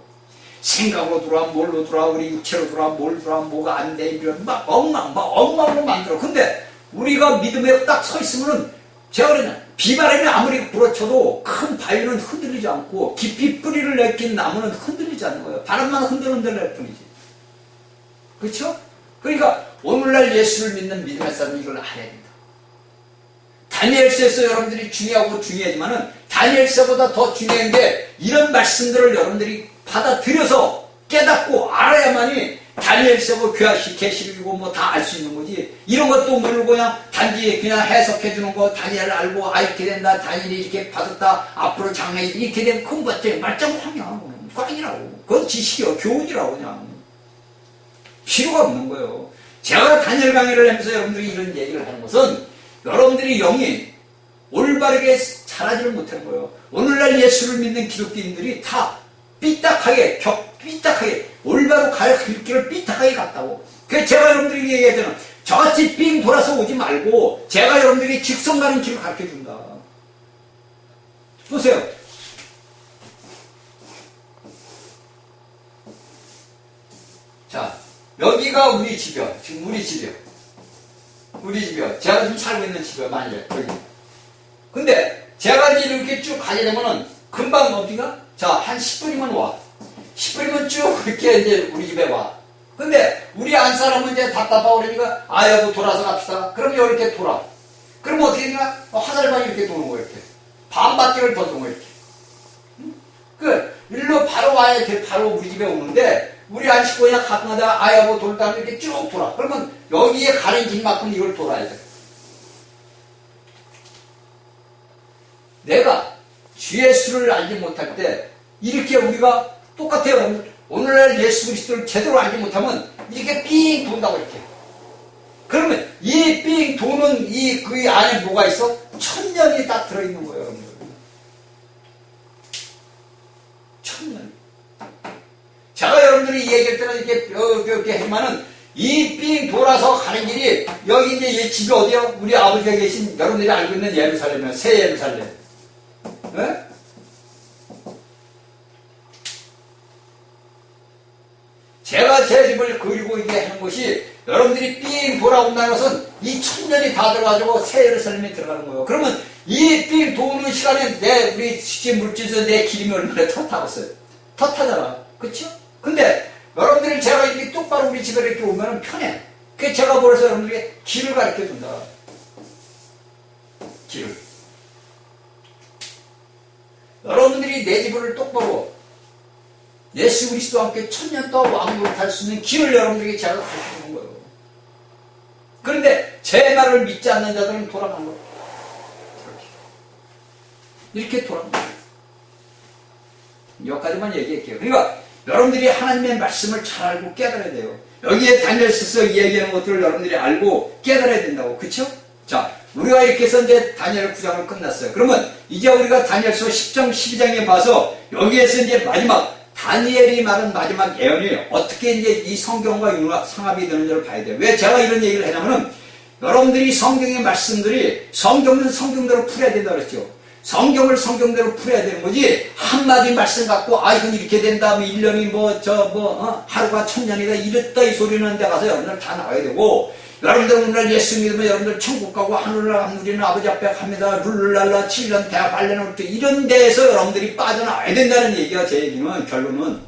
생각으로 돌아와 뭘로 돌아와 우리 육체로 돌아와 뭘 돌아와 뭐가 안 돼 이런 막 엉망으로 만들어. 근데 우리가 믿음에 딱 서 있으면은 제가 그러냐 비바람이 아무리 불어쳐도 큰 바위는 흔들리지 않고 깊이 뿌리를 내낀 나무는 흔들리지 않는 거예요. 바람만 흔들흔들 뿐이지. 그렇죠? 그러니까 오늘날 예수를 믿는 믿음의 사람은 이걸 알아야 된다. 다니엘서에서 여러분들이 중요하고 중요하지만은 다니엘서보다 더 중요한 게 이런 말씀들을 여러분들이 받아들여서 깨닫고 알아야만이 다니엘서고 계시록이고 뭐 다 알 수 있는 거지. 이런 것도 모르고 그냥 단지 그냥 해석해 주는 거 다니엘을 알고 이렇게 된다. 다니엘이 이렇게 받았다. 앞으로 장래이 이렇게 되면 큰 것 같아. 말짱광이야. 꽝이라고. 그건 지식이요. 교훈이라고 그냥. 필요가 없는 거예요. 제가 다니엘 강의를 하면서 여러분들이 이런 얘기를 하는 것은 여러분들이 영이 올바르게 자라지를 못하는 거예요. 오늘날 예수를 믿는 기독교인들이 다 삐딱하게 올바로 갈 길을 삐딱하게 갔다고. 그래서 제가 여러분들에게 얘기하잖아요. 저같이 삥 돌아서 오지 말고 제가 여러분들에게 직선 가는 길을 가르쳐준다. 보세요. 자, 여기가 우리 집이요. 지금 우리 집이요. 우리 집이요. 제가 지금 살고 있는 집이요. 만약에 여기. 근데 제가 이제 이렇게 쭉 가게 되면은 금방 어디가? 자, 한 10분이면 와. 10분이면 쭉 이렇게 이제 우리 집에 와. 근데 우리 안 사람은 이제 답답하고 그러니까 여보 돌아서 갑시다. 그럼 이렇게 돌아. 그럼 어떻게 되냐? 화살방이 이렇게 도는 거야. 이렇게. 반바퀴를 더 도는 거야. 이렇게. 그 일로 바로 와야 돼. 바로 우리 집에 오는데 우리 안 씻고 그냥 가끔가다 여보 돌다 이렇게 쭉 돌아. 그러면 여기에 가는 길만큼 이걸 돌아야 돼. 내가 주의 수를 알지 못할 때 이렇게 우리가 똑같아요. 오늘날 예수 그리스도를 제대로 알지 못하면 이렇게 삥 돈다고 이렇게. 그러면 이 삥 도는 그 안에 뭐가 있어? 천년이 딱 들어있는 거예요, 여러분들. 천년. 제가 여러분들이 이 얘기할 때는 이렇게 하지만은 이 삥 돌아서 가는 길이 여기 이제 이 집이 어디요? 우리 아버지가 계신 여러분들이 알고 있는 예루살렘이에요. 새 예루살렘. 네? 제가 제 집을 그리고 이게 하는 것이 여러분들이 삥 돌아온다는 것은 이 천년이 다 들어가지고 새 예루살렘에 들어가는 거예요. 그러면 이 삥 도는 시간에 우리 집 물질에서 내 기름이 얼마나 탓하겠어요? 탓하잖아. 그쵸? 근데 여러분들이 제가 이렇게 똑바로 우리 집에 이렇게 오면 편해. 그래서 제가 벌써 여러분들에게 길을 가르쳐 준다. 길을. 여러분들이 내 집을 똑바로 예수 그리스도와 함께 천년 동안 왕노릇 할 수 있는 길을 여러분들에게 제가 가르쳐 주는 거예요. 그런데 제 말을 믿지 않는 자들은 돌아가는 거예요. 이렇게 돌아가는 거예요. 여기까지만 얘기할게요. 그러니까 여러분들이 하나님의 말씀을 잘 알고 깨달아야 돼요. 여기에 다니엘서서 얘기하는 것들을 여러분들이 알고 깨달아야 된다고. 그쵸? 자, 우리가 이렇게 해서 이제 다니엘 9장을 끝났어요. 그러면 이제 우리가 다니엘서 10장, 12장에 봐서 여기에서 이제 마지막 다니엘이 말한 마지막 예언이 어떻게 이제 이 성경과 상합이 되는지를 봐야 돼요. 왜 제가 이런 얘기를 하냐면은 여러분들이 성경의 말씀들이 성경은 성경대로 풀어야 된다 그랬죠. 성경을 성경대로 풀어야 되는 거지 한마디 말씀 갖고 이건 이렇게 된다 뭐 1년이 하루가 1000년이다 이랬다 이 소리는 데 가서 여러분들 다 나와야 되고 여러분들 오늘 예수 믿으면 여러분들 천국 가고 하늘나라 우리는 아버지 앞에 갑니다 룰루랄라 7년 대학 발레는 이런 데에서 여러분들이 빠져나와야 된다는 얘기가 제 얘기는 결론은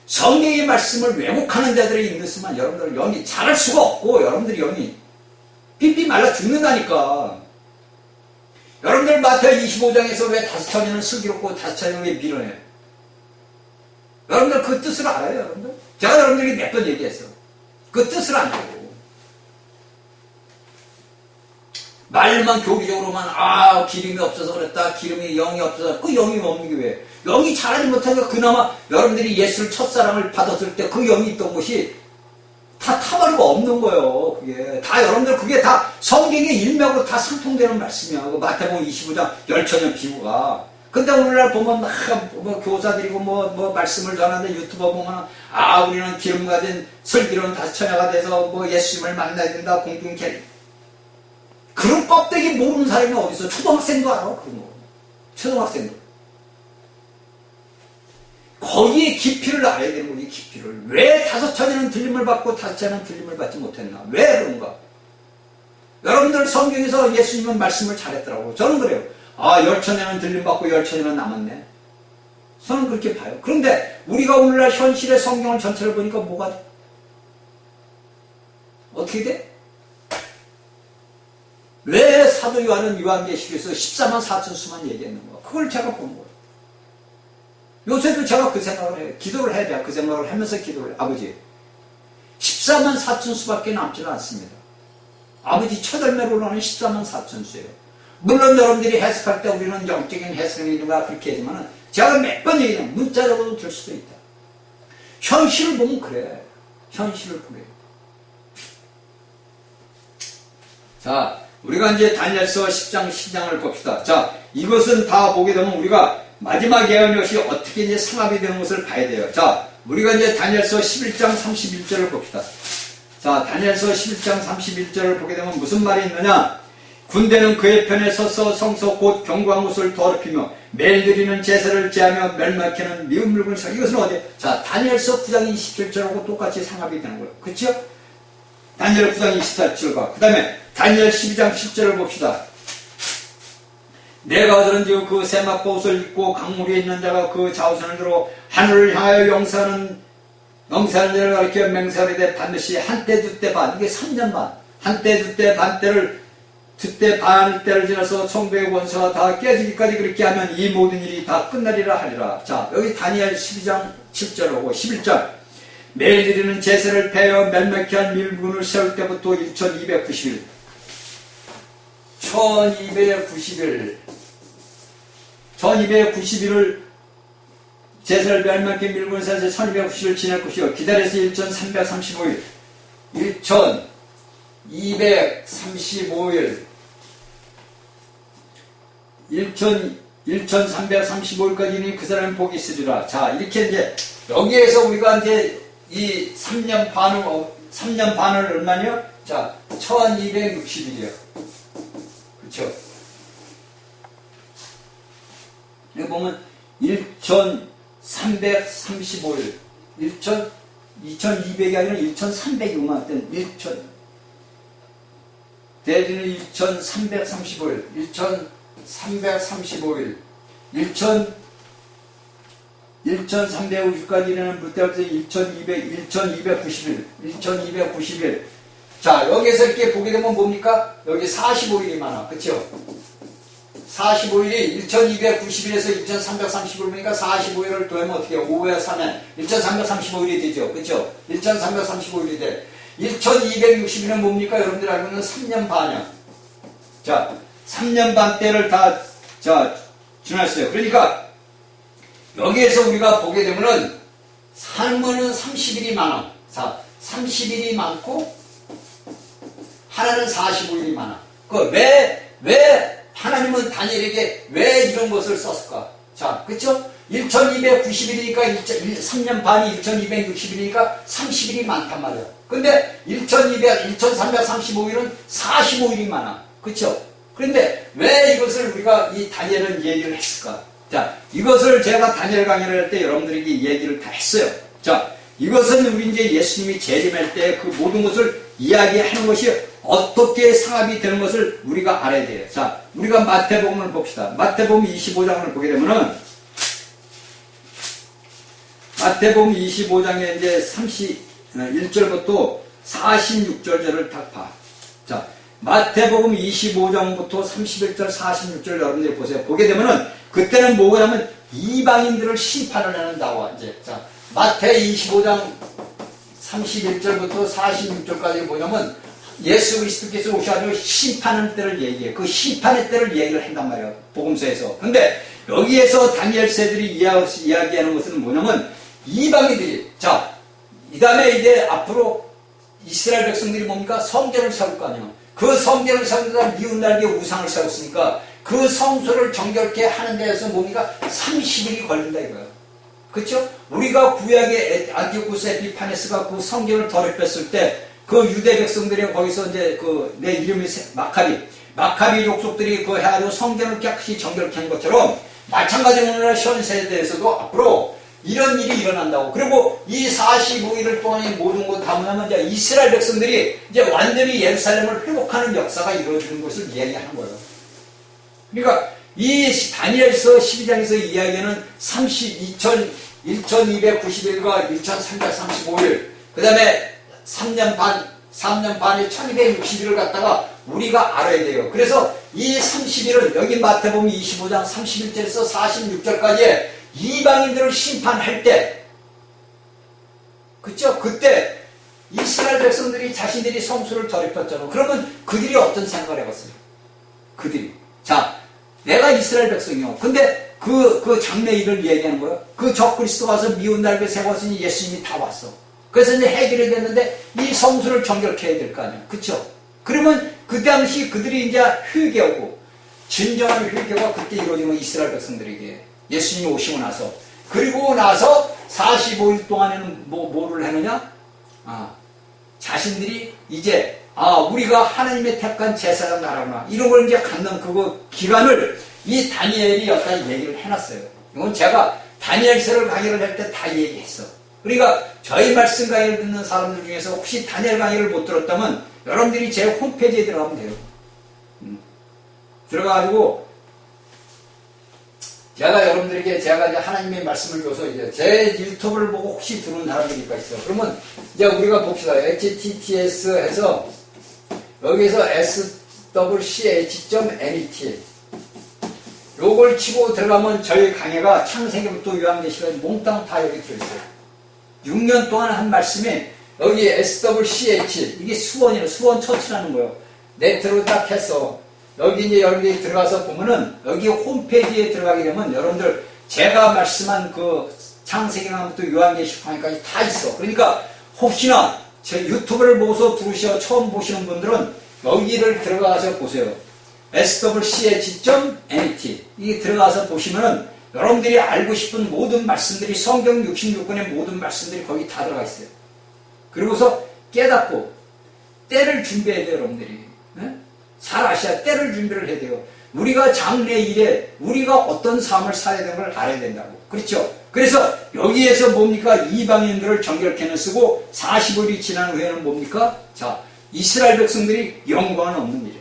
성경의 말씀을 왜곡하는 자들이 있는 수만 여러분들 영이 잘할 수가 없고 여러분들이 영이 삐삐 말라 죽는다니까. 여러분들 마태오 25장에서 왜 5천이는 슬기롭고 5천이는 왜 밀어내? 여러분들 그 뜻을 알아요, 여러분들? 제가 여러분들에게 몇 번 얘기했어. 그 뜻을 안 알고. 말만 교리적으로만, 기름이 없어서 그랬다, 기름이 영이 없어서, 그 영이 없는 게 왜? 영이 잘하지 못하니까 그나마 여러분들이 예수를 첫사랑을 받았을 때 그 영이 있던 것이 다 타버리고 없는 거예요. 그게 다 여러분들 그게 다 성경의 일맥으로 다 상통되는 말씀이야. 그 마태복음 25장 열처녀 비유가. 근데 오늘날 보면 교사들이고 말씀을 전하는데 유튜버 보면 우리는 기름 가진 슬기로운 5처녀가 돼서 예수님을 만나야 된다 공중캐리. 그런 껍데기 모르는 사람이 어디 있어? 초등학생도 알아 그런 거. 초등학생도. 거기에 깊이를 알아야 되는 거지, 깊이를. 왜 5천에는 들림을 받고 5천에는 들림을 받지 못했나? 왜 그런가? 여러분들 성경에서 예수님은 말씀을 잘했더라고. 저는 그래요. 10천에는 들림 받고 10천에는 남았네. 저는 그렇게 봐요. 그런데 우리가 오늘날 현실의 성경을 전체를 보니까 뭐가 돼? 어떻게 돼? 왜 사도 요한은 요한계시록에서 14만 4천 수만 얘기했는 거야? 그걸 제가 본 거예요. 요새도 제가 그 생각을 해요. 기도를 해야 돼요. 그 생각을 하면서 기도를 해요. 아버지 14만 4천 수밖에 남지는 않습니다. 아버지 첫 열매로 나는 14만 4천 수예요. 물론 여러분들이 해석할 때 우리는 영적인 해석이니까 그렇게 하지만 제가 몇 번 얘기하면 문자적으로 될 수도 있다. 현실을 보면 그래. 현실을 보게. 자, 우리가 이제 다니엘서 10장 12장을 봅시다. 자, 이것은 다 보게 되면 우리가 마지막 예언이 어떻게 이제 상합이 되는 것을 봐야 돼요. 자, 우리가 이제 다니엘서 11장 31절을 봅시다. 자, 다니엘서 11장 31절을 보게 되면 무슨 말이 있느냐? 군대는 그의 편에 서서 성소 곧 경고한 곳을 더럽히며 매일 드리는 제사를 제하며 멸망케는 미운 물건을 사. 이것은 어디에? 자, 다니엘서 9장 27절하고 똑같이 상합이 되는 거예요. 그렇죠? 다니엘 9장 24절과 그 다음에 다니엘 12장 10절을 봅시다. 내가 들은즉 그 세마포옷을 입고 강물에 있는 자가 그 좌우선을 들어 하늘을 향하여 영사하는 자를 가리켜 맹세하되 되 반드시 한때 두때 반 이게 3년 반 한때 두때 반 때를 두때 반 때를 지나서 성도의 원수가 다 깨지기까지 그렇게 하면 이 모든 일이 다 끝나리라 하리라. 자, 여기 다니엘 12장 7절하고 11절 매일 드리는 제사를 패여 멸망케 할 밀분을 세울 때부터 1290일 1290일을 제사를 멸망케 밀분을 세워서 1290일 지날 것이요 기다려서 1335일 1335일까지는 그 사람은 복이 있으리라. 자, 이렇게 이제 여기에서 우리가 이제 이 3년 반을 얼마냐? 자, 1260일이요. 그쵸? 여기 보면 1335일. 2200이 아니라 1300이 음악된 1000. 대지는 1335일. 1335일. 1350까지 일어나는 부터부터 1290일. 1290일. 자, 여기서 이렇게 보게 되면 뭡니까? 여기 45일이 많아. 그쵸? 45일이 1290일에서 1335일이니까 45일을 더하면 어떻게 해요? 5에 3에 1335일이 되죠. 그쵸? 1335일이 돼. 1260일은 뭡니까? 여러분들 알고 있는 3년 반이야. 자, 3년 반 때를 다, 자, 지났어요. 그러니까, 여기에서 우리가 보게 되면은, 삶은 30일이 많아. 자, 30일이 많고, 하나는 45일이 많아. 왜 하나님은 다니엘에게 왜 이런 것을 썼을까? 자, 그쵸? 1290일이니까 3년 반이 1260일이니까 30일이 많단 말이야. 근데 1335일은 45일이 많아. 그쵸? 그런데 왜 이것을 우리가 이 다니엘은 얘기를 했을까? 자, 이것을 제가 다니엘 강의를 할 때 여러분들에게 얘기를 다 했어요. 자, 이것은 우리 이제 예수님이 재림할 때 그 모든 것을 이야기하는 것이 어떻게 상합이 되는 것을 우리가 알아야 돼요. 자, 우리가 마태복음을 봅시다. 마태복음 25장을 보게 되면은, 마태복음 25장에 이제 31절부터 46절을 딱 봐. 자, 마태복음 25장부터 31절, 46절 여러분들이 보세요. 보게 되면은, 그때는 뭐냐면, 이방인들을 심판을 하는 나와, 이제. 자, 마태 25장 31절부터 46절까지 뭐냐면, 예수 그리스도께서 오셔가지고 심판의 때를 얘기해. 그 심판의 때를 얘기를 한단 말이에요. 복음서에서. 근데 여기에서 다니엘서들이 이야기하는 것은 뭐냐면 이방인들이 자, 이 다음에 이제 앞으로 이스라엘 백성들이 뭡니까? 성전을 세울 거 아니에요. 그 성전을 세우다 미운 날개 우상을 세웠으니까 그 성소를 정결케 하는 데에서 뭡니까? 30일이 걸린다 이거예요. 그렇죠? 우리가 구약의 안티오쿠스 에피파네스가 그 성전을 더럽혔을 때 그 유대 백성들이 거기서 이제 그 내 이름이 마카비 족속들이 그 해가지고 성전을 깨끗이 정결케 한 것처럼 마찬가지로 오늘날 현 세대에서도 앞으로 이런 일이 일어난다고. 그리고 이 45일을 동안의 모든 것 다 뭐냐면 이제 이스라엘 백성들이 이제 완전히 예루살렘을 회복하는 역사가 이루어지는 것을 이야기하는 거예요. 그러니까 이 다니엘서 12장에서 이야기하는 1290일과 1335일 그 다음에 3년 반에 1260일을 갖다가 우리가 알아야 돼요. 그래서 이 30일은 여기 마태복음 25장 31절에서 46절까지 이방인들을 심판할 때, 그쵸? 그때 이스라엘 백성들이 자신들이 성수를 더럽혔잖아. 그러면 그들이 어떤 생각을 해봤어요? 그들이. 자, 내가 이스라엘 백성이요. 근데 그 장래일을 얘기하는 거예요. 그 적그리스도 와서 미운 날개 세웠으니 예수님이 다 왔어. 그래서 이제 해결이 됐는데 이 성수를 정결케 해야 될 거 아니야. 그쵸? 그러면 그 당시 그들이 이제 회개하고 진정한 회개가 그때 이루어지는 이스라엘 백성들에게 예수님이 오시고 나서 그리고 나서 45일 동안에는 뭐를 하느냐? 자신들이 이제 우리가 하나님의 택한 제사장 나라구나 이런 걸 이제 갖는 그거 기간을 이 다니엘이 여기까지 얘기를 해놨어요. 이건 제가 다니엘서를 강의를 할 때 다 얘기했어. 그러니까 저희 말씀 강의를 듣는 사람들 중에서 혹시 다니엘 강의를 못 들었다면 여러분들이 제 홈페이지에 들어가면 돼요. 들어가가지고 제가 이제 하나님의 말씀을 줘서 이제 제 유튜브를 보고 혹시 들은 사람들이 있어요. 그러면 이제 우리가 봅시다. https 해서 여기서 swch.net 요걸 치고 들어가면 저희 강의가 창세기부터 요한계시까지 몽땅 다 여기 들어있어요. 6년 동안 한 말씀이 여기 swch 이게 수원 처치라는 거예요. 네트로 딱 해서 여기 이제 여러분들이 들어가서 보면은 여기 홈페이지에 들어가게 되면 여러분들 제가 말씀한 그 창세기부터 요한계시까지 다 있어. 그러니까 혹시나 제 유튜브를 보고서 처음 보시는 분들은 여기를 들어가서 보세요. swch.net 이게 들어가서 보시면은 여러분들이 알고 싶은 모든 말씀들이 성경 66권의 모든 말씀들이 거기 다 들어가 있어요. 그리고서 깨닫고 때를 준비해야 돼요, 여러분들이. 네? 잘 아셔야 때를 준비를 해야 돼요. 우리가 장래일에 우리가 어떤 삶을 살아야 되는 걸 알아야 된다고. 그렇죠? 그래서 여기에서 뭡니까? 이방인들을 정결케는 쓰고 40일이 지난 후에는 뭡니까? 자, 이스라엘 백성들이 영광은 없는 일이야.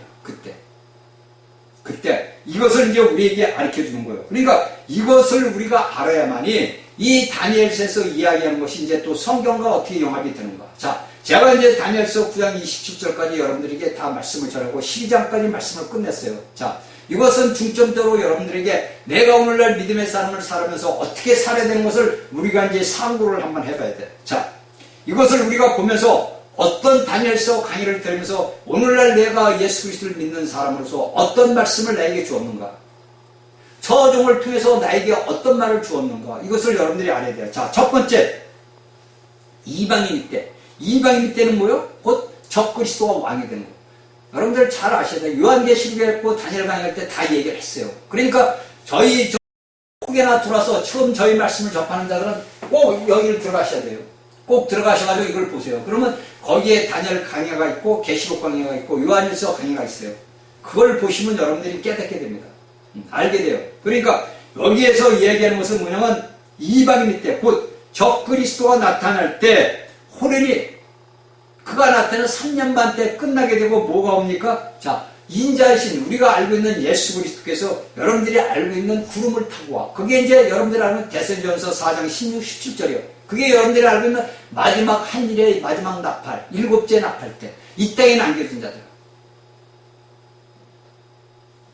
그때 이것을 이제 우리에게 가르쳐주는 거예요. 그러니까 이것을 우리가 알아야만이 이 다니엘서에서 이야기하는 것이 이제 또 성경과 어떻게 용합이 되는가. 자, 제가 이제 다니엘서 9장 27절까지 여러분들에게 다 말씀을 전하고 12장까지 말씀을 끝냈어요. 자, 이것은 중점적으로 여러분들에게 내가 오늘날 믿음의 삶을 살아면서 어떻게 살아야 되는 것을 우리가 이제 상고를 한번 해봐야 돼. 자, 이것을 우리가 보면서 어떤 다니엘서 강의를 들으면서 오늘날 내가 예수 그리스도를 믿는 사람으로서 어떤 말씀을 나에게 주었는가? 저종을 통해서 나에게 어떤 말을 주었는가? 이것을 여러분들이 알아야 돼요. 자, 첫 번째, 이방인일 때. 이방인일 때는 뭐요? 곧 적그리스도가 왕이 되는 거예요. 여러분들 잘 아셔야 돼요. 요한계시록에 했고 다니엘 강의할 때 다 얘기를 했어요. 그러니까 저희 혹여나 들어와서 처음 저희 말씀을 접하는 자들은 꼭 여기를 들어가셔야 돼요. 꼭 들어가셔가지고 이걸 보세요. 그러면 거기에 다니엘 강의가 있고 계시록 강의가 있고 요한일서 강의가 있어요. 그걸 보시면 여러분들이 깨닫게 됩니다. 알게 돼요. 그러니까 여기에서 이야기하는 것은 뭐냐면 이방인일 때 곧 적그리스도가 나타날 때 호련히 그가 나타나는 3년 반 때 끝나게 되고 뭐가 옵니까? 자, 인자이신 우리가 알고 있는 예수 그리스도께서 여러분들이 알고 있는 구름을 타고 와. 그게 이제 여러분들이 아는 데살로니가전서 4장 16, 17절이요. 그게 여러분들이 알고 있는 마지막 한일의 마지막 나팔, 7째 나팔 때 이 땅에 남겨진 자들.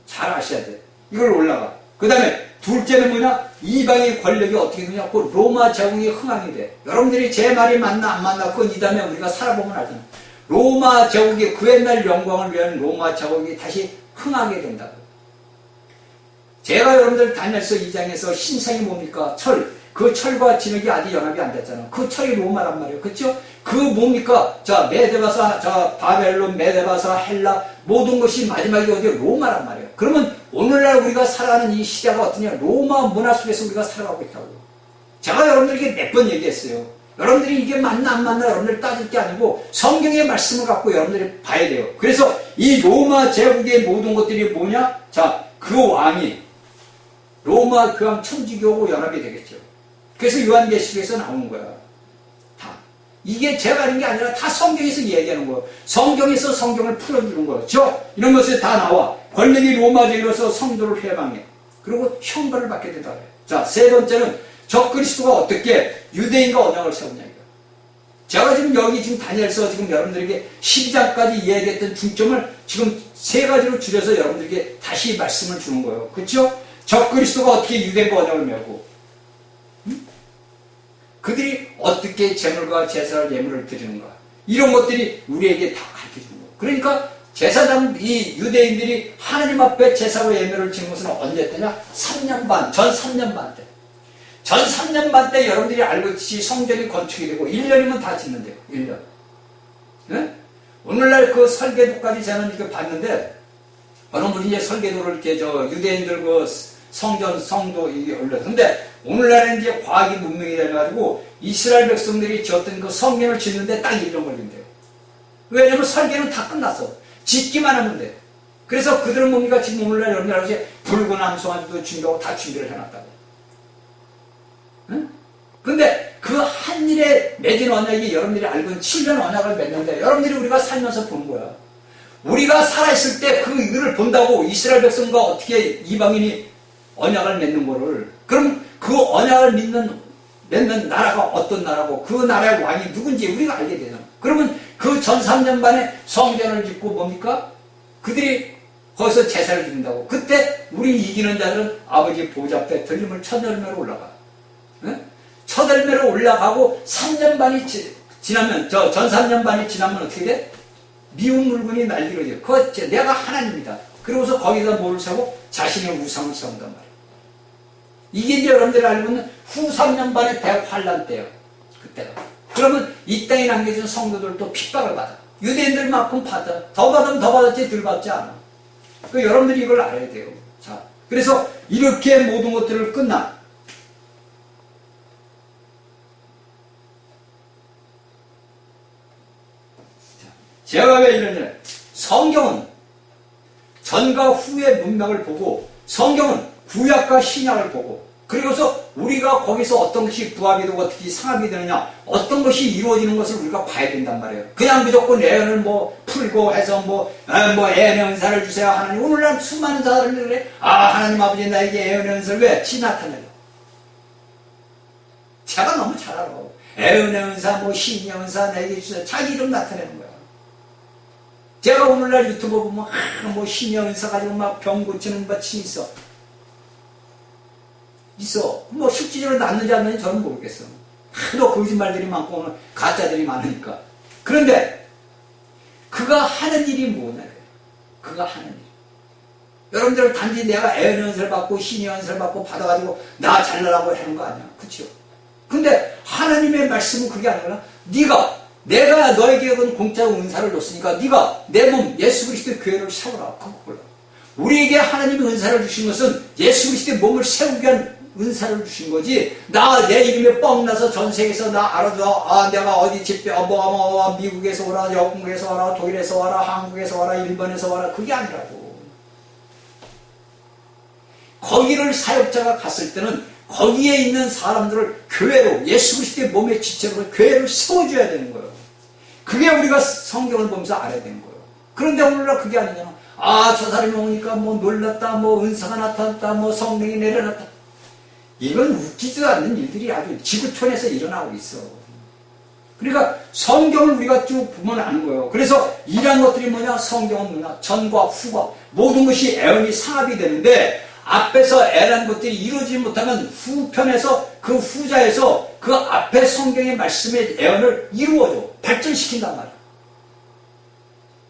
잘 아셔야 돼. 이걸 올라가. 그 다음에 둘째는 뭐냐? 이방의 권력이 어떻게 되냐? 그 로마 제국이 흥하게 돼. 여러분들이 제 말이 맞나 안 맞나 그건 이 다음에 우리가 살아보면 알잖아. 로마 제국이 그 옛날 영광을 위한 로마 제국이 다시 흥하게 된다고. 제가 여러분들 다니엘서 2장에서 신상이 뭡니까? 철. 그 철과 진흙이 아직 연합이 안 됐잖아. 그 철이 로마란 말이에요. 그렇죠? 그 뭡니까? 자, 메데바사, 자, 바벨론, 메데바사, 헬라 모든 것이 마지막에 어디 로마란 말이에요. 그러면 오늘날 우리가 살아가는 이 시대가 어떠냐? 로마 문화 속에서 우리가 살아가고 있다고. 제가 여러분들에게 몇 번 얘기했어요. 여러분들이 이게 맞나 안 맞나 여러분들 따질 게 아니고 성경의 말씀을 갖고 여러분들이 봐야 돼요. 그래서 이 로마 제국의 모든 것들이 뭐냐? 자, 그 왕이 로마 교황 천주교하고 연합이 되겠죠. 그래서 요한계시록에서 나오는 거야. 다. 이게 제가 하는 게 아니라 다 성경에서 얘기하는 거예요. 성경에서 성경을 풀어주는 거예요. 이런 것이 다 나와. 권력이 로마제로서 성도를 회방해. 그리고 형벌을 받게 된다. 자, 세 번째는 적그리스도가 어떻게 유대인과 언약을 세우냐 이거. 제가 지금 여기 지금 다니엘서 지금 여러분들에게 12장까지 이야기했던 중점을 지금 세 가지로 줄여서 여러분들에게 다시 말씀을 주는 거예요. 그렇죠? 적그리스도가 어떻게 유대인과 언약을 맺고 그들이 어떻게 제물과 제사를 예물을 드리는가 이런 것들이 우리에게 다 가르쳐주는 거예요. 그러니까 제사장 이 유대인들이 하나님 앞에 제사로 예물을 지는 것은 언제 때냐? 3년 반, 전 3년 반 때. 전 3년 반 때 여러분들이 알고 있듯이 성전이 건축이 되고 1년이면 다 짓는데요. 1년. 네? 오늘날 그 설계도까지 저는 이거 봤는데 어느 분이 이제 설계도를 이렇게 유대인들 그 성전, 성도 이게 올려. 근데 오늘날은 이제 과학이 문명이 돼가지고 이스라엘 백성들이 지었던 그 성전을 짓는데 딱 1년 걸린대요. 왜냐면 설계는 다 끝났어. 짓기만 하면 돼. 그래서 그들은 뭡니까? 지금 오늘날 여러분들 알아서 붉은 암송아지도 준비하고 다 준비를 해놨다고. 응? 근데 그 한 일에 맺은 언약이 여러분들이 알고 있는 7년 언약을 맺는데 여러분들이 우리가 살면서 보는 거야. 우리가 살아있을 때 그 일을 본다고 이스라엘 백성과 어떻게 이방인이 언약을 맺는 거를. 그럼 그 언약을 맺는 나라가 어떤 나라고 그 나라의 왕이 누군지 우리가 알게 되잖아. 그러면 그 전 3년 반에 성전을 짓고 뭡니까? 그들이 거기서 제사를 드린다고. 그때 우리 이기는 자들은 아버지 보좌 앞에 들림을 첫 열매로 올라가. 네? 첫 열매로 올라가고 3년 반이 지나면 전 3년 반이 지나면 어떻게 돼? 미운 물건이 날리러져. 그거 내가 하나님이다. 그러고서 거기다 뭐를 세우고 자신의 우상을 세운단 말이에요. 이게 이제 여러분들이 알고 있는 후 3년 반의 대환란 때예요. 그때가. 그러면 이 땅에 남겨진 성도들도 핍박을 받아. 유대인들만큼 받아. 더 받으면 더 받았지 덜 받지 않아. 그 여러분들이 이걸 알아야 돼요. 자, 그래서 이렇게 모든 것들을 끝나. 제가 왜 이러냐. 성경은 전과 후의 문맥을 보고, 성경은 구약과 신약을 보고, 그리고서 우리가 거기서 어떤 것이 부합이 되고 어떻게 상합이 되느냐, 어떤 것이 이루어지는 것을 우리가 봐야 된단 말이에요. 그냥 무조건 애언을 풀고 해서 애언의 은사를 주세요. 하나님, 오늘날 수많은 사람들이 그래. 하나님 아버지 나에게 애언의 은사를 왜? 지 나타내요. 제가 너무 잘 알아. 애언의 은사, 신의 은사 나에게 주세요. 자기 이름 나타내는 거야. 제가 오늘날 유튜브 보면 신의 은사 가지고 병 고치는 것이 있어. 실질적으로 낫는지 안 낫는지 저는 모르겠어. 하도 거짓말들이 많고 오늘 가짜들이 많으니까. 그런데 그가 하는 일이 뭐냐. 그가 하는 일. 여러분들 단지 내가 애언의 은사를 받고 신의 은사를 받고 받아가지고 나 잘나라고 하는 거 아니야. 그렇죠? 근데 하나님의 말씀은 그게 아니라 내가 너에게 공짜로 은사를 줬으니까 네가 내 몸 예수 그리스도의 교회를 세우라. 그거 몰라. 우리에게 하나님의 은사를 주신 것은 예수 그리스도의 몸을 세우기 위한 은사를 주신 거지. 내 이름에 뻥나서 전 세계에서 나 알아줘. 내가 어디 집회, 미국에서 오라, 영국에서 와라, 독일에서 와라, 한국에서 와라, 일본에서 와라. 그게 아니라고. 거기를 사역자가 갔을 때는 거기에 있는 사람들을 교회로, 예수 그리스도의 몸의 지체로 교회를 세워줘야 되는 거예요. 그게 우리가 성경을 보면서 알아야 되는 거예요. 그런데 오늘날 그게 아니잖아. 저 사람이 오니까 놀랐다, 은사가 나타났다, 성령이 내려놨다. 이건 웃기지도 않는 일들이 아주 지구촌에서 일어나고 있어. 그러니까 성경을 우리가 쭉 보면 아는 거예요. 그래서 이런 것들이 뭐냐? 성경은 뭐냐? 전과 후가 모든 것이 애언이 상합이 되는데, 앞에서 애란 것들이 이루어지지 못하면 후편에서 그 후자에서 그 앞에 성경의 말씀의 애언을 이루어줘. 발전시킨단 말이야.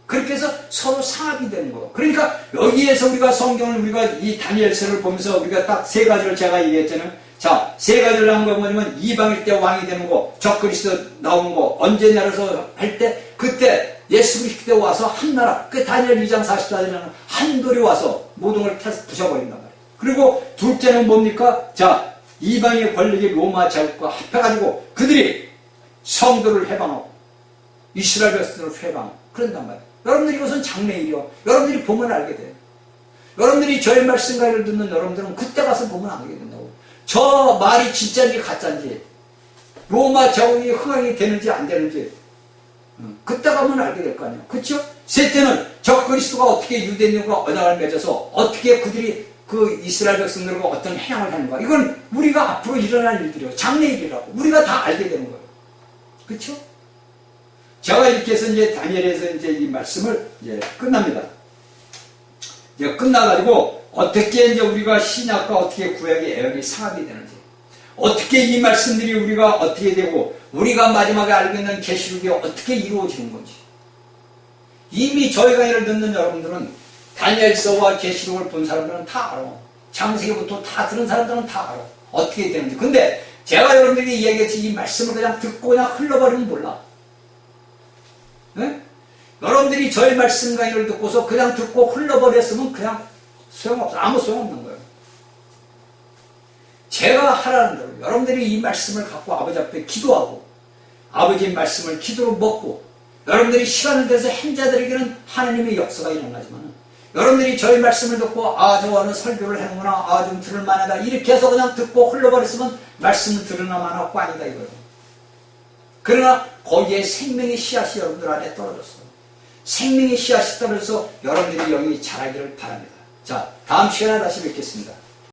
그렇게 해서 서로 상합이 되는 거예요. 그러니까 여기에서 우리가 성경을 우리가 이 다니엘서를 보면서 우리가 딱 세 가지를 제가 얘기했잖아요. 자, 세 가지를 한 거 뭐냐면 이방일 때 왕이 되는 거, 적그리스도 나오는 거, 언제 나라서 할 때, 그때 예수 그리스도 와서 한 나라, 그 다니엘 2장 44절에는 한 돌이 와서 모든 걸 부셔버린단 말이에요. 그리고 둘째는 뭡니까? 자, 이방의 권력이 로마 제국과 합해가지고 그들이 성도를 해방하고 이스라엘 백성을 회방하고 그런단 말이에요. 여러분들이 이것은 장래일이요. 여러분들이 보면 알게 돼요. 여러분들이 저의 말씀가를 듣는 여러분들은 그때 가서 보면 알게 된다고. 저 말이 진짜인지 가짜인지, 로마 제국이 흥행이 되는지 안 되는지 그때 가면 알게 될 거 아니에요. 그렇죠? 셋째는 적그리스도가 어떻게 유대인과 언약을 맺어서 어떻게 그들이 그 이스라엘 백성들과 어떤 행함을 하는가. 이건 우리가 앞으로 일어날 일들이에요. 장래일이라고. 우리가 다 알게 되는 거예요. 그렇죠? 제가 이렇게 해서 이제 다니엘에서 이제 이 말씀을 이제 끝납니다. 이제 끝나가지고 어떻게 이제 우리가 신약과 어떻게 구약의 애언이 상합이 되는지, 어떻게 이 말씀들이 우리가 어떻게 되고 우리가 마지막에 알고 있는 계시록이 어떻게 이루어지는 건지. 이미 저희 강의를 듣는 여러분들은 다니엘서와 계시록을 본 사람들은 다 알아. 창세기부터 다 들은 사람들은 다 알아. 어떻게 되는지. 근데 제가 여러분들에게 이야기했지 이 말씀을 그냥 듣고 그냥 흘러버리면 몰라. 네? 여러분들이 저의 말씀 강의를 듣고서 그냥 듣고 흘러버렸으면 그냥 소용없어. 아무 소용없는 거예요. 제가 하라는 대로 여러분들이 이 말씀을 갖고 아버지 앞에 기도하고 아버지의 말씀을 기도로 먹고 여러분들이 시간을 들여서 행자들에게는 하나님의 역사가 일어나지만 여러분들이 저희 말씀을 듣고 저거는 설교를 하는구나, 좀 들을 만하다 이렇게 해서 그냥 듣고 흘러버렸으면 말씀을 들으나 마나고 아니다 이거예요. 그러나 거기에 생명의 씨앗이 여러분들 안에 떨어졌어요. 생명의 씨앗이 떨어져서 여러분들이 영이 자라기를 바랍니다. 자, 다음 시간에 다시 뵙겠습니다.